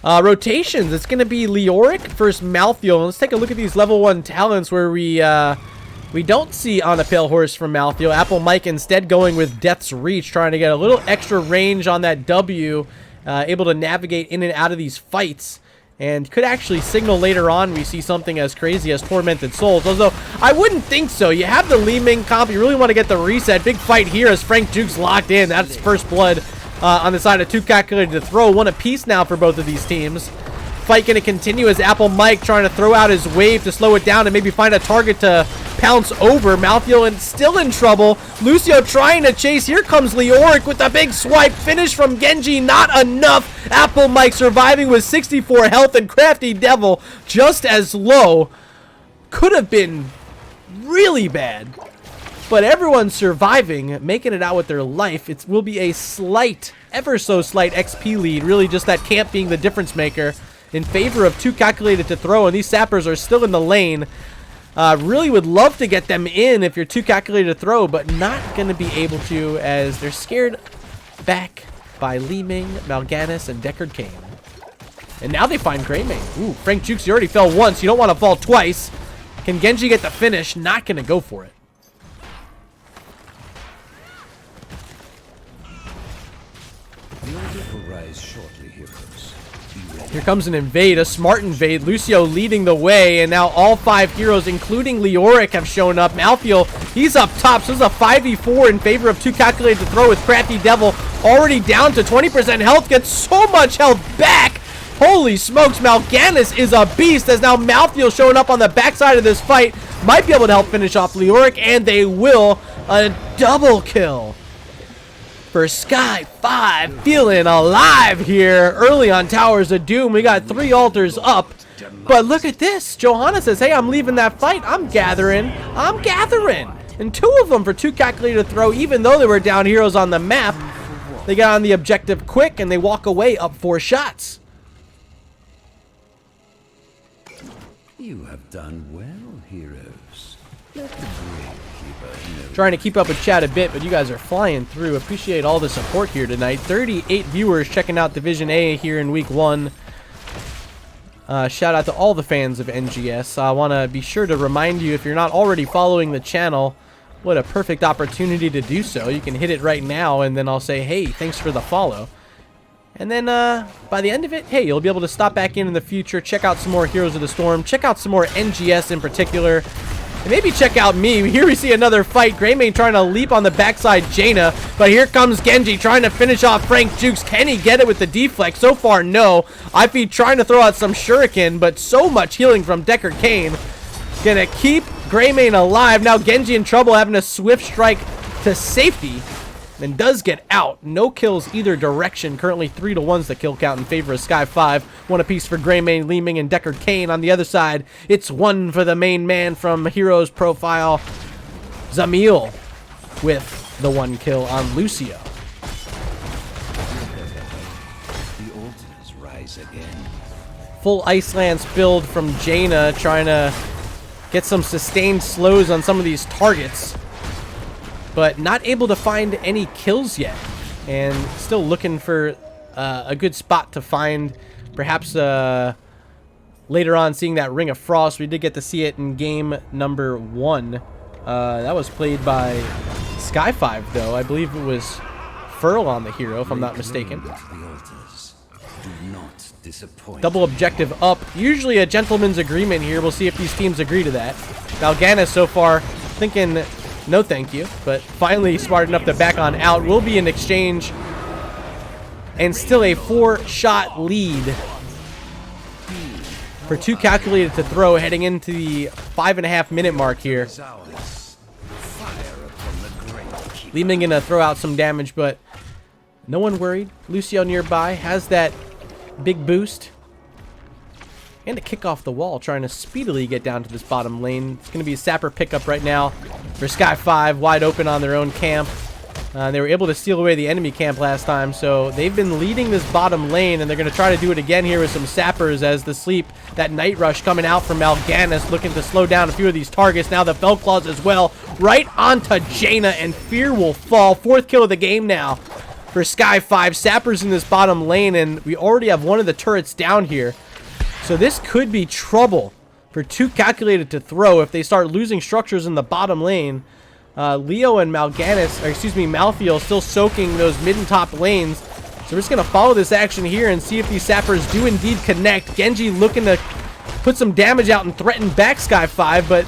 Rotations. It's going to be Leoric versus Malthael. Let's take a look at these level 1 talents where we don't see On a Pale Horse from Malthael. Apple Mike instead going with Death's Reach, trying to get a little extra range on that W, able to navigate in and out of these fights, and could actually signal later on we see something as crazy as Tormented Souls, although I wouldn't think so. You have the Li Ming comp, you really want to get the reset. Big fight here as Frank Jukes locked in. That's first blood on the side of 2Calculated2Throw. One apiece now for both of these teams. Fight going to continue as Apple Mike trying to throw out his wave to slow it down and maybe find a target to pounce over. Malthael and still in trouble. Lucio trying to chase. Here comes Leoric with a big swipe. Finish from Genji. Not enough. Apple Mike surviving with 64 health, and Crafty Devil just as low. Could have been really bad. But everyone's surviving, making it out with their life. It will be a slight, ever so slight XP lead. Really just that camp being the difference maker in favor of 2Calculated2Throw, and these sappers are still in the lane. Really would love to get them in if you're 2Calculated2Throw, but not going to be able to as they're scared back by Li Ming, Mal'Ganis, and Deckard Cain. And now they find Greymane. Ooh, Frank Jukes, you already fell once. You don't want to fall twice. Can Genji get the finish? Not going to go for it. Here comes an invade, a smart invade. Lucio leading the way, and now all 5 heroes, including Leoric, have shown up. Malthael, he's up top, so this is a 5v4 in favor of 2Calculated2Throw with Crafty Devil already down to 20% health. Gets so much health back. Holy smokes, Mal'Ganis is a beast, as now Malthael showing up on the backside of this fight. Might be able to help finish off Leoric, and they will. A double kill for Sky5, feeling alive here early on Towers of Doom. We got 3 altars up, but look at this. Johanna says, hey, I'm leaving that fight. I'm gathering. And 2 of them for 2Calculated2Throw, even though they were down heroes on the map. They got on the objective quick, and they walk away up 4 shots. You have done well, heroes. Let the great keeper know. Trying to keep up with chat a bit, but you guys are flying through. Appreciate all the support here tonight. 38 viewers checking out Division A here in week 1. Shout out to all the fans of NGS. I want to be sure to remind you, if you're not already following the channel, what a perfect opportunity to do so. You can hit it right now, and then I'll say, hey, thanks for the follow. And then by the end of it, hey, you'll be able to stop back in the future, check out some more Heroes of the Storm, check out some more NGS in particular, and maybe check out me. Here we see another fight. Greymane trying to leap on the backside Jaina, but here comes Genji trying to finish off Frank Jukes. Can he get it with the deflect? So far, no. IP trying to throw out some shuriken, but so much healing from Deckard Cain. Gonna keep Greymane alive. Now Genji in trouble, having a swift strike to safety. And does get out. No kills either direction. Currently 3-1's the kill count in favor of Sky5. 1 apiece for Greymane, Li Ming, and Deckard Cain. On the other side, it's 1 for the main man from Heroes Profile, Zamil, with the 1 kill on Lucio. The altars rise again. Full Ice Lance build from Jaina, trying to get some sustained slows on some of these targets, but not able to find any kills yet, and still looking for a good spot to find, perhaps later on seeing that Ring of Frost. We did get to see it in game number 1. That was played by Sky5, though. I believe it was Furl on the hero, if I'm not mistaken. The altars do not disappoint. Double objective up. Usually a gentleman's agreement here. We'll see if these teams agree to that. Mal'Ganis so far thinking no thank you, but finally smart enough to back on out. Will be an exchange, and still a 4-shot lead for 2Calculated2Throw heading into the 5.5-minute mark here. Li Ming gonna throw out some damage, but no one worried. Lucio nearby has that big boost. And to kick off the wall, trying to speedily get down to this bottom lane. It's going to be a sapper pickup right now for Sky5, wide open on their own camp. They were able to steal away the enemy camp last time, so they've been leading this bottom lane, and they're going to try to do it again here with some sappers as the sleep, that night rush coming out from Mal'Ganis, looking to slow down a few of these targets. Now the Felclaws as well, right onto Jaina, and Fear will fall. 4th kill of the game now for Sky5. Sappers in this bottom lane, and we already have one of the turrets down here. So this could be trouble for 2Calculated2Throw if they start losing structures in the bottom lane. Leo and Malthael still soaking those mid and top lanes. So we're just going to follow this action here and see if these sappers do indeed connect. Genji looking to put some damage out and threaten back Sky5, but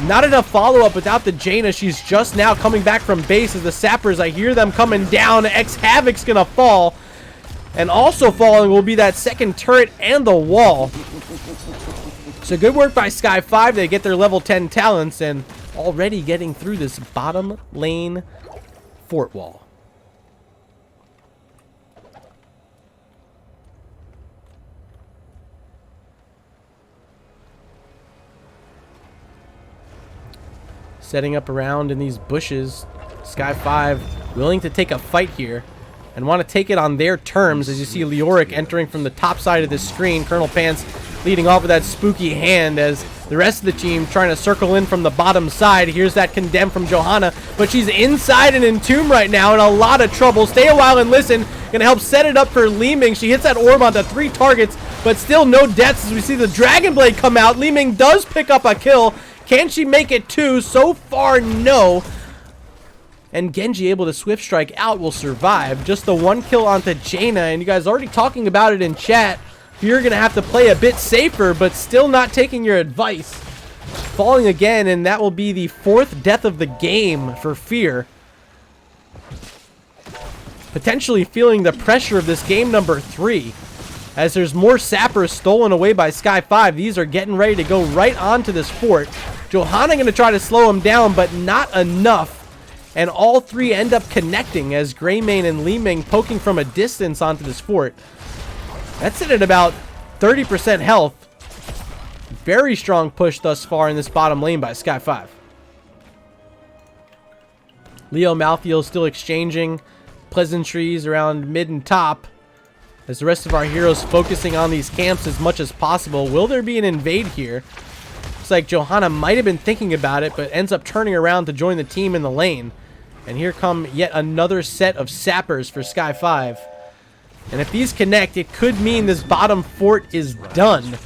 not enough follow-up without the Jaina. She's just now coming back from base as the sappers, I hear them coming down. X-Havoc's going to fall. And also falling will be that second turret and the wall. So good work by Sky5. They get their level 10 talents and already getting through this bottom lane fort wall. Setting up around in these bushes. Sky5 willing to take a fight here and want to take it on their terms, as you see Leoric entering from the top side of this screen. Colonel Pants leading off with that spooky hand as the rest of the team trying to circle in from the bottom side. Here's that condemn from Johanna, but she's inside and entomb right now in a lot of trouble. Stay a while and listen. Gonna help set it up for Li Ming. She hits that orb onto 3 targets, but still no deaths as we see the Dragon Blade come out. Li Ming does pick up a kill. Can she make it 2? So far, no. And Genji, able to Swift Strike out, will survive. Just the 1 kill onto Jaina, and you guys already talking about it in chat. You're going to have to play a bit safer, but still not taking your advice. Falling again, and that will be the 4th death of the game for Fear. Potentially feeling the pressure of this game number 3. As there's more sappers stolen away by Sky5. These are getting ready to go right onto this fort. Johanna going to try to slow him down, but not enough. And all 3 end up connecting as Greymane and Li Ming poking from a distance onto this fort. That's it at about 30% health. Very strong push thus far in this bottom lane by Sky5. Leo Malthael still exchanging pleasantries around mid and top, as the rest of our heroes focusing on these camps as much as possible. Will there be an invade here? Looks like Johanna might have been thinking about it, but ends up turning around to join the team in the lane. And here come yet another set of sappers for Sky5. And if these connect, it could mean this bottom fort is done.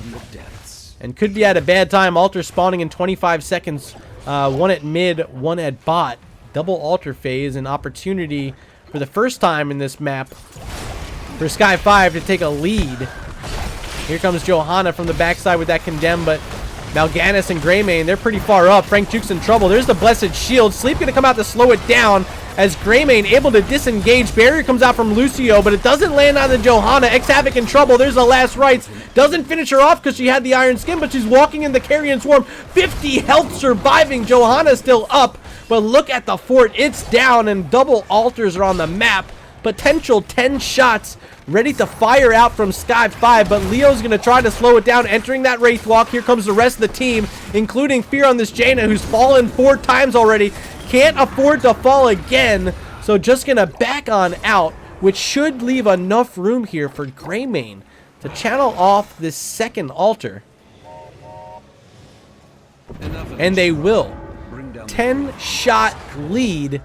And could be at a bad time. Altar spawning in 25 seconds. 1 at mid, 1 at bot. Double altar phase, an opportunity for the first time in this map for Sky5 to take a lead. Here comes Johanna from the backside with that condemn, but Mal'Ganis and Greymane, they're pretty far up. Frank Juke's in trouble. There's the Blessed Shield. Sleep going to come out to slow it down as Greymane able to disengage. Barrier comes out from Lucio, but it doesn't land on the Johanna. X-Havoc in trouble. There's the last rites. Doesn't finish her off because she had the Iron Skin, but she's walking in the Carrion Swarm. 50 health surviving. Johanna still up, but look at the fort. It's down, and double altars are on the map. Potential 10 shots ready to fire out from Sky5, but Leo's going to try to slow it down, entering that Wraith Walk. Here comes the rest of the team, including Fear on this Jaina, who's fallen 4 times already. Can't afford to fall again, so just going to back on out, which should leave enough room here for Greymane to channel off this second altar. And they will. 10-shot lead.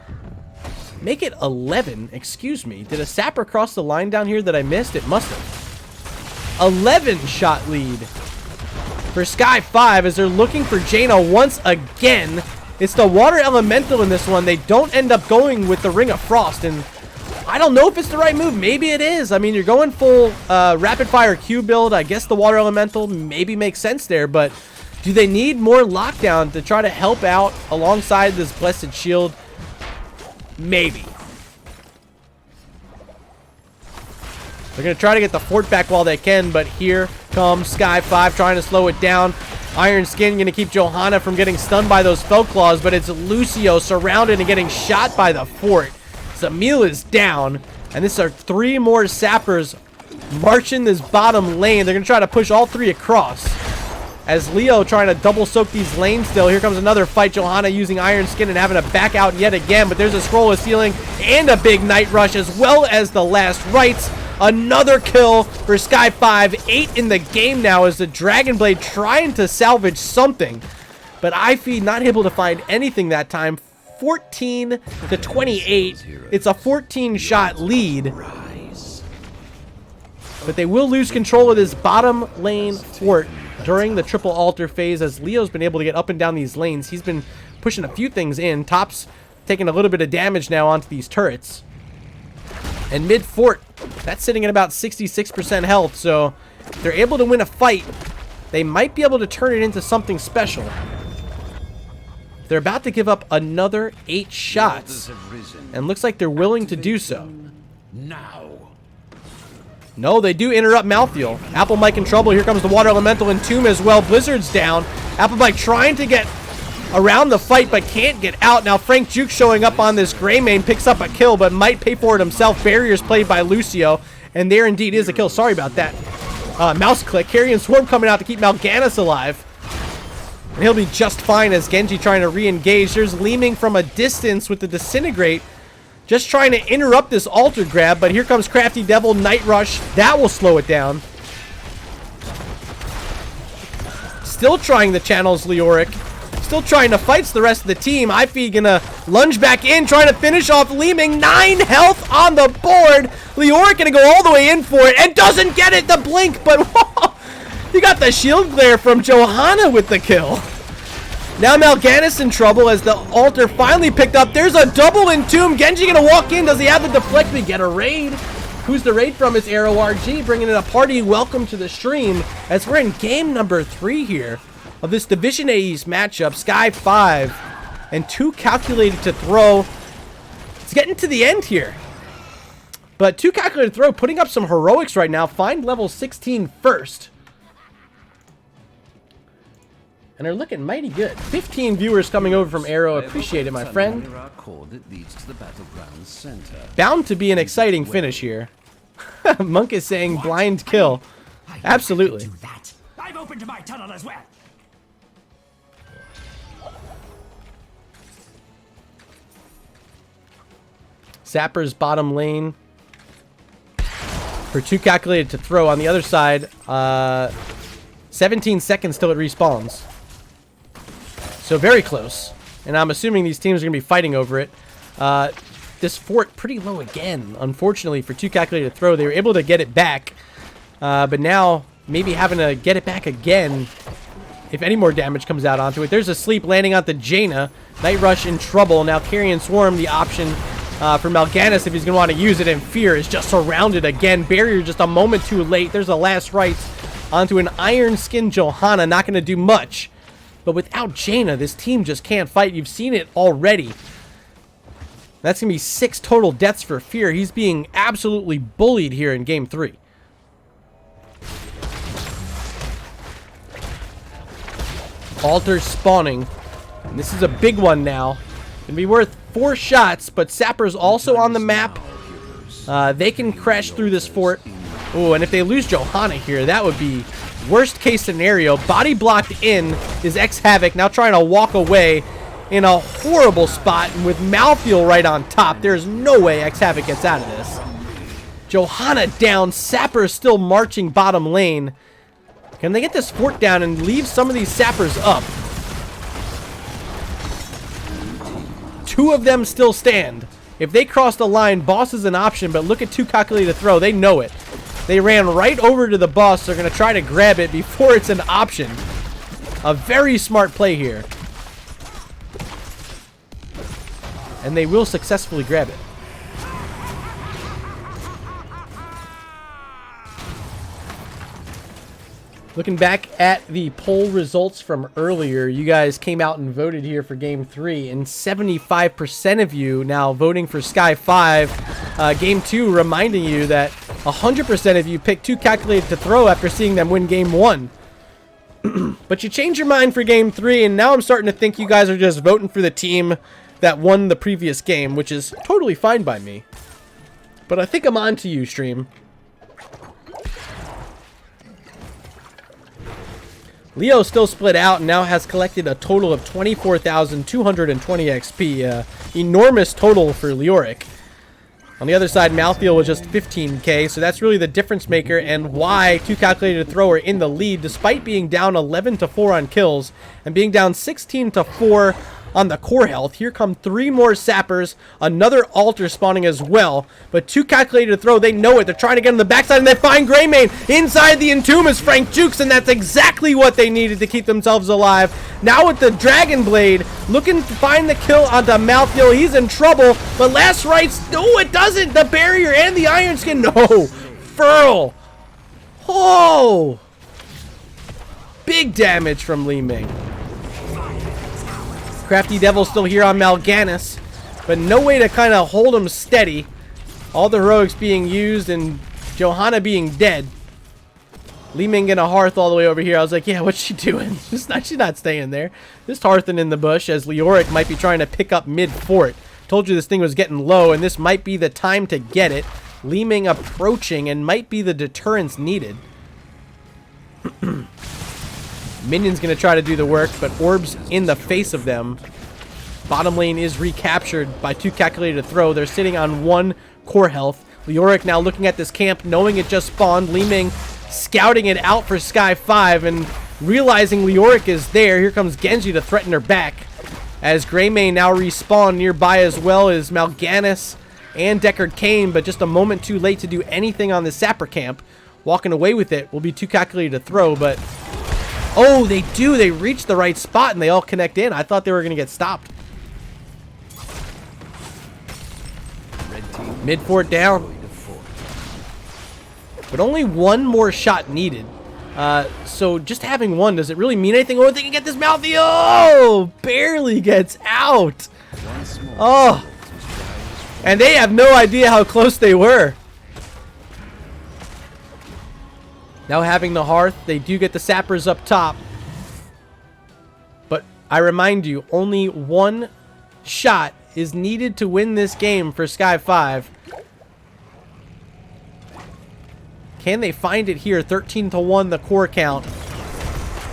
Make it 11. Excuse me. Did a sapper cross the line down here that I missed? It must have. 11-shot lead for Sky5 as they're looking for Jaina once again. It's the Water Elemental in this one. They don't end up going with the Ring of Frost, and I don't know if it's the right move. Maybe it is. I mean, you're going full rapid fire Q build. I guess the Water Elemental maybe makes sense there, but do they need more lockdown to try to help out alongside this Blessed Shield? Maybe. They're going to try to get the fort back while they can, but here comes Sky5 trying to slow it down. Iron Skin going to keep Johanna from getting stunned by those Felclaws, but it's Lucio surrounded and getting shot by the fort. Zamil is down, and this are 3 more sappers marching this bottom lane. They're going to try to push all 3 across. as Leo trying to double soak these lanes still. Here comes another fight. Johanna using Iron Skin and having to back out yet again, but there's a scroll of ceiling and a big Night Rush as well as the last rights. Another kill for Sky5. 8 in the game now as the Dragon Blade trying to salvage something, but iFeed not able to find anything that time. 14 to 28. It's a 14-shot lead. But they will lose control of this bottom lane fort during the triple altar phase as Leo's been able to get up and down these lanes. He's been pushing a few things in. Top's taking a little bit of damage now onto these turrets. And mid fort, that's sitting at about 66% health. So if they're able to win a fight, they might be able to turn it into something special. They're about to give up another 8 shots. And looks like they're willing to do so. Now. No, they do interrupt Malthael. Apple Mike in trouble. Here comes the Water Elemental and Tomb as well. Blizzard's down. Apple Mike trying to get around the fight, but can't get out. Now Frank Juke showing up on this Greymane, picks up a kill, but might pay for it himself. Barriers played by Lucio, and there indeed is a kill. Sorry about that. Mouse click. Carrion Swarm coming out to keep Mal'Ganis alive. And he'll be just fine as Genji trying to re-engage. There's Leeming from a distance with the Disintegrate. Just trying to interrupt this altar grab, but here comes Crafty Devil, Night Rush. That will slow it down. Still trying the channels, Leoric. Still trying to fight the rest of the team. iFeed gonna lunge back in, trying to finish off Leeming. 9 health on the board. Leoric gonna go all the way in for it and doesn't get it. The blink, but whoa, you got the shield glare from Johanna with the kill. Now Mal'Ganis in trouble as the altar finally picked up. There's a double entomb. Genji gonna walk in. Does he have the deflect? We get a raid. Who's the raid from? It's Arrow RG bringing in a party. Welcome to the stream as we're in game number 3 here of this Division A East matchup. Sky5 and 2Calculated2Throw. It's getting to the end here. But 2Calculated2Throw putting up some heroics right now. Find level 16 first. And they're looking mighty good. 15 viewers coming over from Arrow. Appreciate it, my friend. Bound to be an exciting finish here. Monk is saying blind kill. Absolutely. I'm open to my tunnel as well. Zapper's bottom lane. For 2Calculated2Throw on the other side. 17 seconds till it respawns. So very close. And I'm assuming these teams are going to be fighting over it. This fort pretty low again. Unfortunately for 2Calculated2Throw, they were able to get it back. But now maybe having to get it back again if any more damage comes out onto it. There's a sleep landing onto Jaina. Night Rush in trouble. Now Carrion Swarm, the option for Mal'Ganis if he's going to want to use it. And Fear is just surrounded again. Barrier just a moment too late. There's a last rights onto an Iron Skin Johanna. Not going to do much. But without Jaina, this team just can't fight. You've seen it already. That's going to be 6 total deaths for Fear. He's being absolutely bullied here in Game 3. Altar spawning. And this is a big one now. Going to be worth 4 shots, but Sapper's also on the map. They can crash through this fort. Oh, and if they lose Johanna here, that would be worst case scenario. Body blocked in is X-Havoc now trying to walk away in a horrible spot. And with Malthael right on top, there's no way X-Havoc gets out of this. Johanna down. Sapper is still marching bottom lane. Can they get this fort down and leave some of these Sappers up? 2 of them still stand. If they cross the line, boss is an option, but look at 2Calculated2Throw. They know it. They ran right over to the boss. They're going to try to grab it before it's an option. A very smart play here. And they will successfully grab it. Looking back at the poll results from earlier, you guys came out and voted here for Game 3, and 75% of you now voting for Sky5. Game 2 reminding you that 100% of you picked 2Calculated2Throw after seeing them win Game 1. But you changed your mind for Game 3, and now I'm starting to think you guys are just voting for the team that won the previous game, which is totally fine by me. But I think I'm on to you, stream. Leo still split out and now has collected a total of 24,220 XP. Enormous total for Leoric. On the other side, Malthael was just 15k, so that's really the difference maker and why 2Calculated2Throw are in the lead despite being down 11-4 on kills and being down 16-4 on the core health. Here come 3 more sappers, another altar spawning as well, but 2Calculated2Throw, they know it. They're trying to get on the backside and they find Greymane. Inside the Entomb is Frank Jukes, and that's exactly what they needed to keep themselves alive. Now with the Dragon Blade, looking to find the kill onto Malthael. He's in trouble, but last rites, no, it doesn't. The barrier and the Iron Skin, no. Furl. Oh. Big damage from Li Ming. Crafty Devil still here on Mal'Ganis, but no way to kind of hold him steady. All the heroics being used and Johanna being dead. Li Ming in a hearth all the way over here. I was like, yeah, what's she doing? She's not staying there. Just hearthing in the bush as Leoric might be trying to pick up mid-fort. Told you this thing was getting low, and this might be the time to get it. Li Ming approaching and might be the deterrence needed. Minion's going to try to do the work, but Orb's in the face of them. Bottom lane is recaptured by 2Calculated2Throw. They're sitting on 1 core health. Leoric now looking at this camp, knowing it just spawned. Li Ming scouting it out for Sky5 and realizing Leoric is there. Here comes Genji to threaten her back. As Greymane now respawn nearby as well as Mal'Ganis and Deckard Cain, but just a moment too late to do anything on the Sapper camp. Walking away with it will be 2Calculated2Throw, but oh, they do. They reach the right spot and they all connect in. I thought they were going to get stopped. Mid-fort down. But only 1 more shot needed. So just having 1, does it really mean anything? Oh, they can get this Malthael. Oh, barely gets out. Oh. And they have no idea how close they were. Now having the hearth, they do get the sappers up top. But I remind you, only 1 shot is needed to win this game for Sky5. Can they find it here? 13-1 the core count.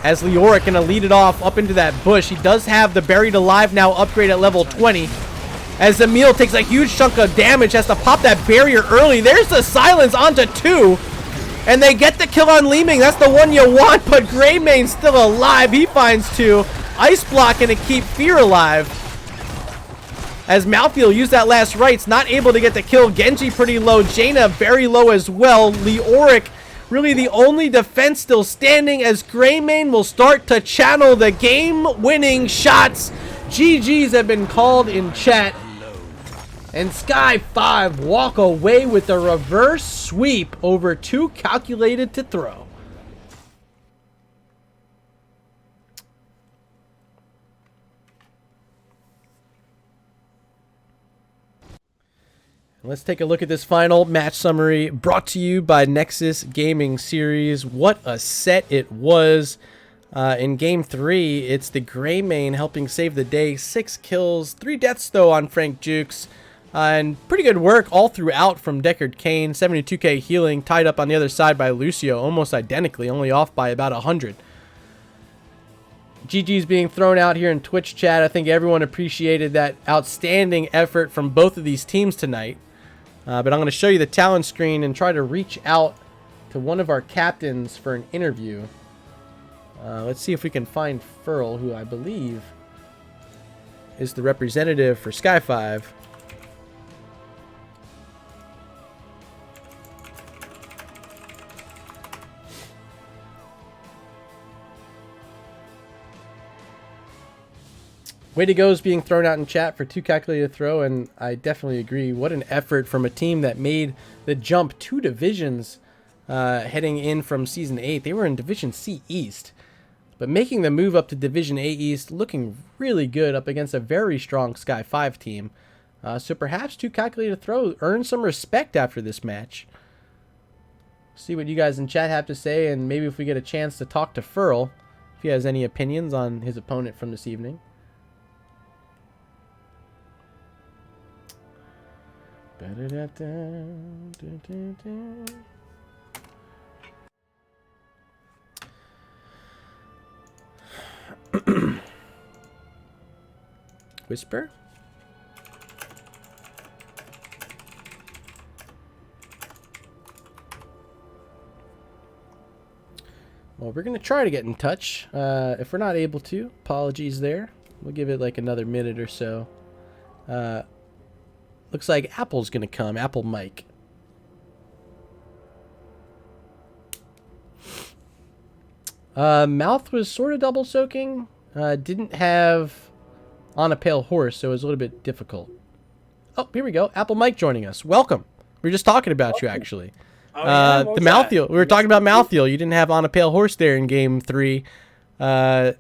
As Leoric gonna lead it off up into that bush. He does have the Buried Alive now upgrade at level 20. As Emil takes a huge chunk of damage, has to pop that barrier early. There's the silence onto 2. And they get the kill on Li Ming. That's the one you want, but Greymane's still alive. He finds 2. Ice Block gonna keep Fear alive. As Malthael used that last rites, not able to get the kill. Genji pretty low. Jaina very low as well. Leoric really the only defense still standing as Greymane will start to channel the game-winning shots. GGs have been called in chat. And Sky5 walk away with a reverse sweep over 2Calculated2Throw. Let's take a look at this final match summary brought to you by Nexus Gaming Series. What a set it was. In Game 3, it's the Greymane helping save the day. 6 kills, 3 deaths though on Frank Jukes. And pretty good work all throughout from Deckard Cain. 72k healing, tied up on the other side by Lucio, almost identically, only off by about 100. GG's being thrown out here in Twitch chat. I think everyone appreciated that outstanding effort from both of these teams tonight. But I'm going to show you the talent screen and try to reach out to one of our captains for an interview. Let's see if we can find Furl, who I believe is the representative for Sky5. Way to go is being thrown out in chat for 2Calculated2Throw, and I definitely agree. What an effort from a team that made the jump 2 divisions heading in from Season 8. They were in Division C East, but making the move up to Division A East, looking really good up against a very strong Sky5 team. So perhaps 2Calculated2Throw earned some respect after this match. See what you guys in chat have to say, and maybe if we get a chance to talk to Furl, if he has any opinions on his opponent from this evening. Whisper. Well, we're going to try to get in touch. If we're not able to, apologies there. We'll give it like another minute or so. Looks like Apple's going to come. Apple Mike. Mouth was sort of double soaking. Didn't have On a Pale Horse, so it was a little bit difficult. Oh, here we go. Apple Mike joining us. Welcome. We were just talking about you, actually. Oh, yeah? The mouthfeel. We were talking about mouthfeel. You didn't have On a Pale Horse there in game 3. I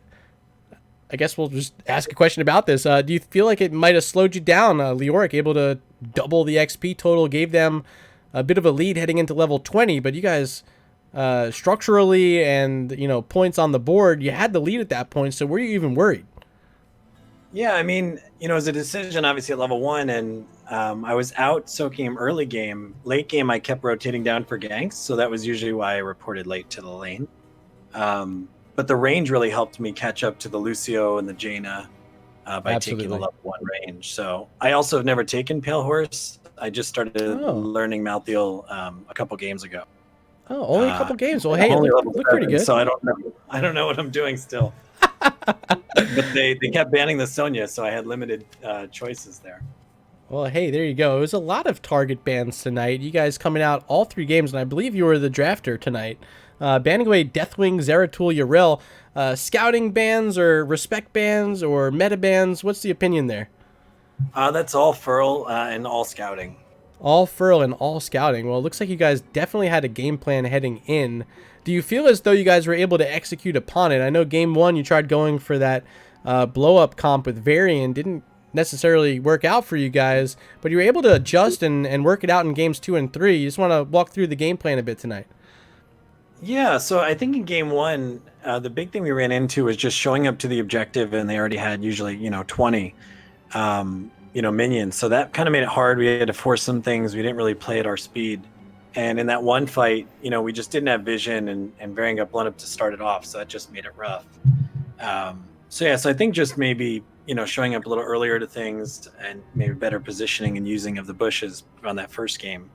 guess we'll just ask a question about this. Do you feel like it might have slowed you down? Leoric able to double the XP total, gave them a bit of a lead heading into level 20, but you guys structurally and, you know, points on the board, you had the lead at that point, so were you even worried? Yeah, I mean, you know, it was a decision obviously at level 1, and I was out soaking him early game. Late game, I kept rotating down for ganks, so that was usually why I reported late to the lane. But the range really helped me catch up to the Lucio and the Jaina by taking the level 1 range. So I also have never taken Pale Horse. I just started learning Malthael a couple games ago. Oh, only a couple games. Well, hey, look pretty good. So I don't know what I'm doing still. But they kept banning the Sonya, so I had limited choices there. Well, hey, there you go. It was a lot of target bans tonight. You guys coming out all 3 games, and I believe you were the drafter tonight. Banning away Deathwing, Zeratul, Yrel. Scouting bans or respect bans or meta bans? What's the opinion there? That's all Furl and all scouting. All Furl and all scouting. Well, it looks like you guys definitely had a game plan heading in. Do you feel as though you guys were able to execute upon it? I know game 1 you tried going for that blow-up comp with Varian. Didn't necessarily work out for you guys, but you were able to adjust and work it out in games 2 and 3. You just want to walk through the game plan a bit tonight. Yeah, so I think in game 1, the big thing we ran into was just showing up to the objective, and they already had usually, 20, minions. So that kind of made it hard. We had to force some things. We didn't really play at our speed. And in that one fight, we just didn't have vision, and Varian got blown up to start it off. So that just made it rough. So I think just maybe, showing up a little earlier to things and maybe better positioning and using of the bushes on that first game.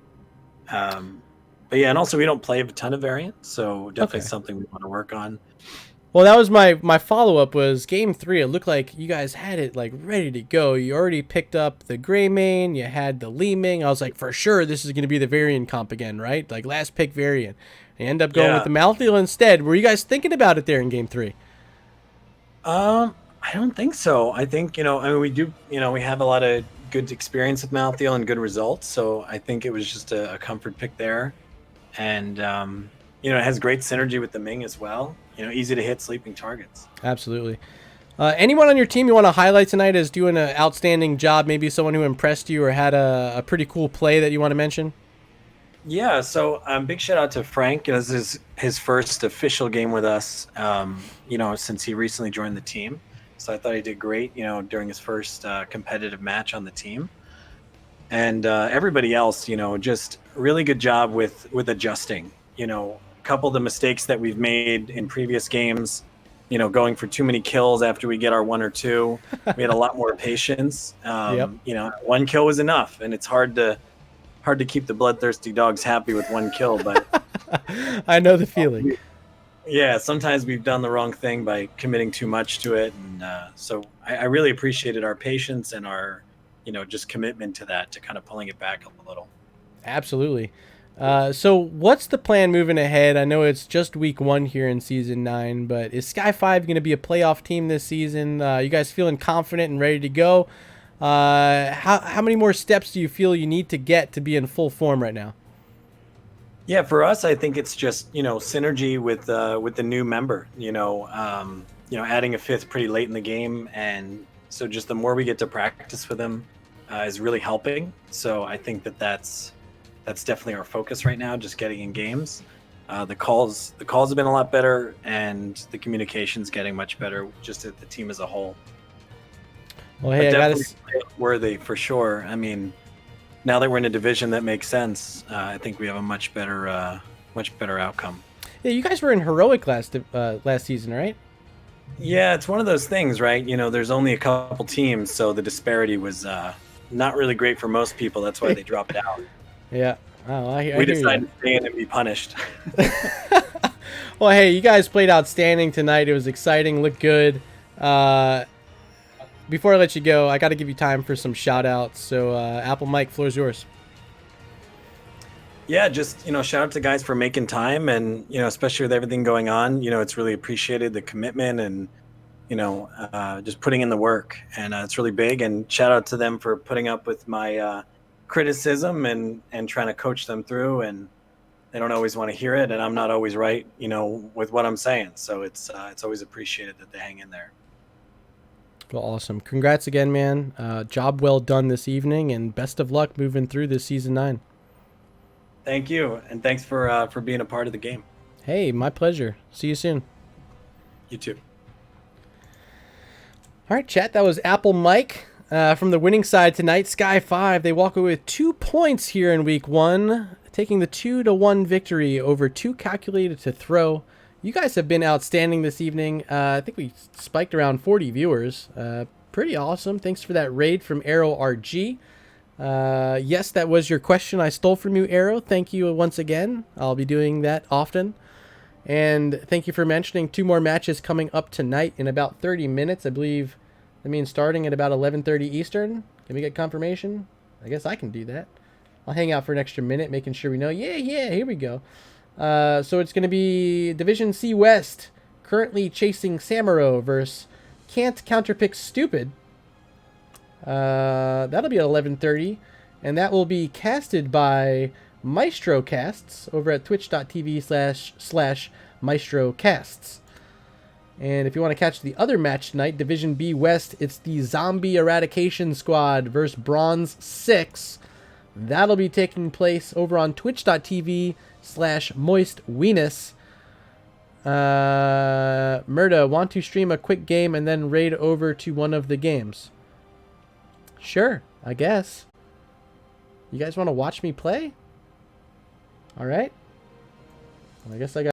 But yeah, and also we don't play a ton of variants, so definitely something we want to work on. Well, that was my follow-up was game 3. It looked like you guys had it like ready to go. You already picked up the Greymane, you had the Leeming. I was like, for sure this is going to be the Varian comp again, right? Like last pick Varian. You end up going with the Malthael instead. Were you guys thinking about it there in game 3? I don't think so. I think, we do, we have a lot of good experience with Malthael and good results, so I think it was just a comfort pick there. And, it has great synergy with the Ming as well. Easy to hit sleeping targets. Absolutely. Anyone on your team you want to highlight tonight as doing an outstanding job? Maybe someone who impressed you or had a pretty cool play that you want to mention? Yeah, so big shout out to Frank. This is his first official game with us, since he recently joined the team. So I thought he did great, during his first competitive match on the team. And everybody else, just really good job with adjusting. A couple of the mistakes that we've made in previous games, going for too many kills after we get our 1 or 2. We had a lot more patience. One kill was enough, and it's hard to keep the bloodthirsty dogs happy with 1 kill. But I know the feeling. Yeah, sometimes we've done the wrong thing by committing too much to it, and so I really appreciated our patience and our just commitment to that, to kind of pulling it back a little. Absolutely. So what's the plan moving ahead? I know it's just week 1 here in season 9, but is Sky5 going to be a playoff team this season? You guys feeling confident and ready to go? How many more steps do you feel you need to get to be in full form right now? Yeah, for us, I think it's just, synergy with the new member, adding a 5th pretty late in the game. And so just the more we get to practice with him is really helping. So I think that's definitely our focus right now, just getting in games. The calls have been a lot better, and the communication's getting much better, just at the team as a whole. Well, hey, I gotta worthy for sure. I mean, now that we're in a division that makes sense, I think we have a much better outcome. Yeah, you guys were in heroic last season, right? Yeah, it's one of those things, right? You know, there's only a couple teams, so the disparity was not really great for most people. That's why they dropped out. Yeah. Oh, I We hear decided you. to stay in and be punished. Well, hey, you guys played outstanding tonight. It was exciting. Looked good. Before I let you go, I got to give you time for some shout outs. So, Apple Mike, floor's yours. Yeah, just, shout out to guys for making time and, especially with everything going on, it's really appreciated the commitment and, just putting in the work. And it's really big. And shout out to them for putting up with my criticism and trying to coach them through. And they don't always want to hear it. And I'm not always right, with what I'm saying. So it's always appreciated that they hang in there. Well, awesome. Congrats again, man. Job well done this evening, and best of luck moving through this season 9. Thank you. And thanks for being a part of the game. Hey, my pleasure. See you soon. You too. All right, chat. That was Apple Mike from the winning side tonight. Sky5. They walk away with 2 points here in week 1, taking the 2-1 victory over 2Calculated2Throw. You guys have been outstanding this evening. I think we spiked around 40 viewers. Pretty awesome. Thanks for that raid from Arrow RG. Yes, that was your question I stole from you, Arrow. Thank you once again. I'll be doing that often. And thank you for mentioning 2 more matches coming up tonight in about 30 minutes. I believe that means starting at about 11:30 Eastern. Can we get confirmation? I guess I can do that. I'll hang out for an extra minute, making sure we know. Yeah, here we go. So it's going to be Division C West, currently chasing Samuro versus Can't Counterpick Stupid. That'll be at 11:30, and that will be casted by Maestro Casts over at twitch.tv/Maestro Casts. And if you want to catch the other match tonight, Division B West, it's the Zombie Eradication Squad versus Bronze 6. That'll be taking place over on twitch.tv/MoistWeenus. Murda, want to stream a quick game and then raid over to one of the games? Sure, I guess. You guys want to watch me play? All right. Well, I guess I got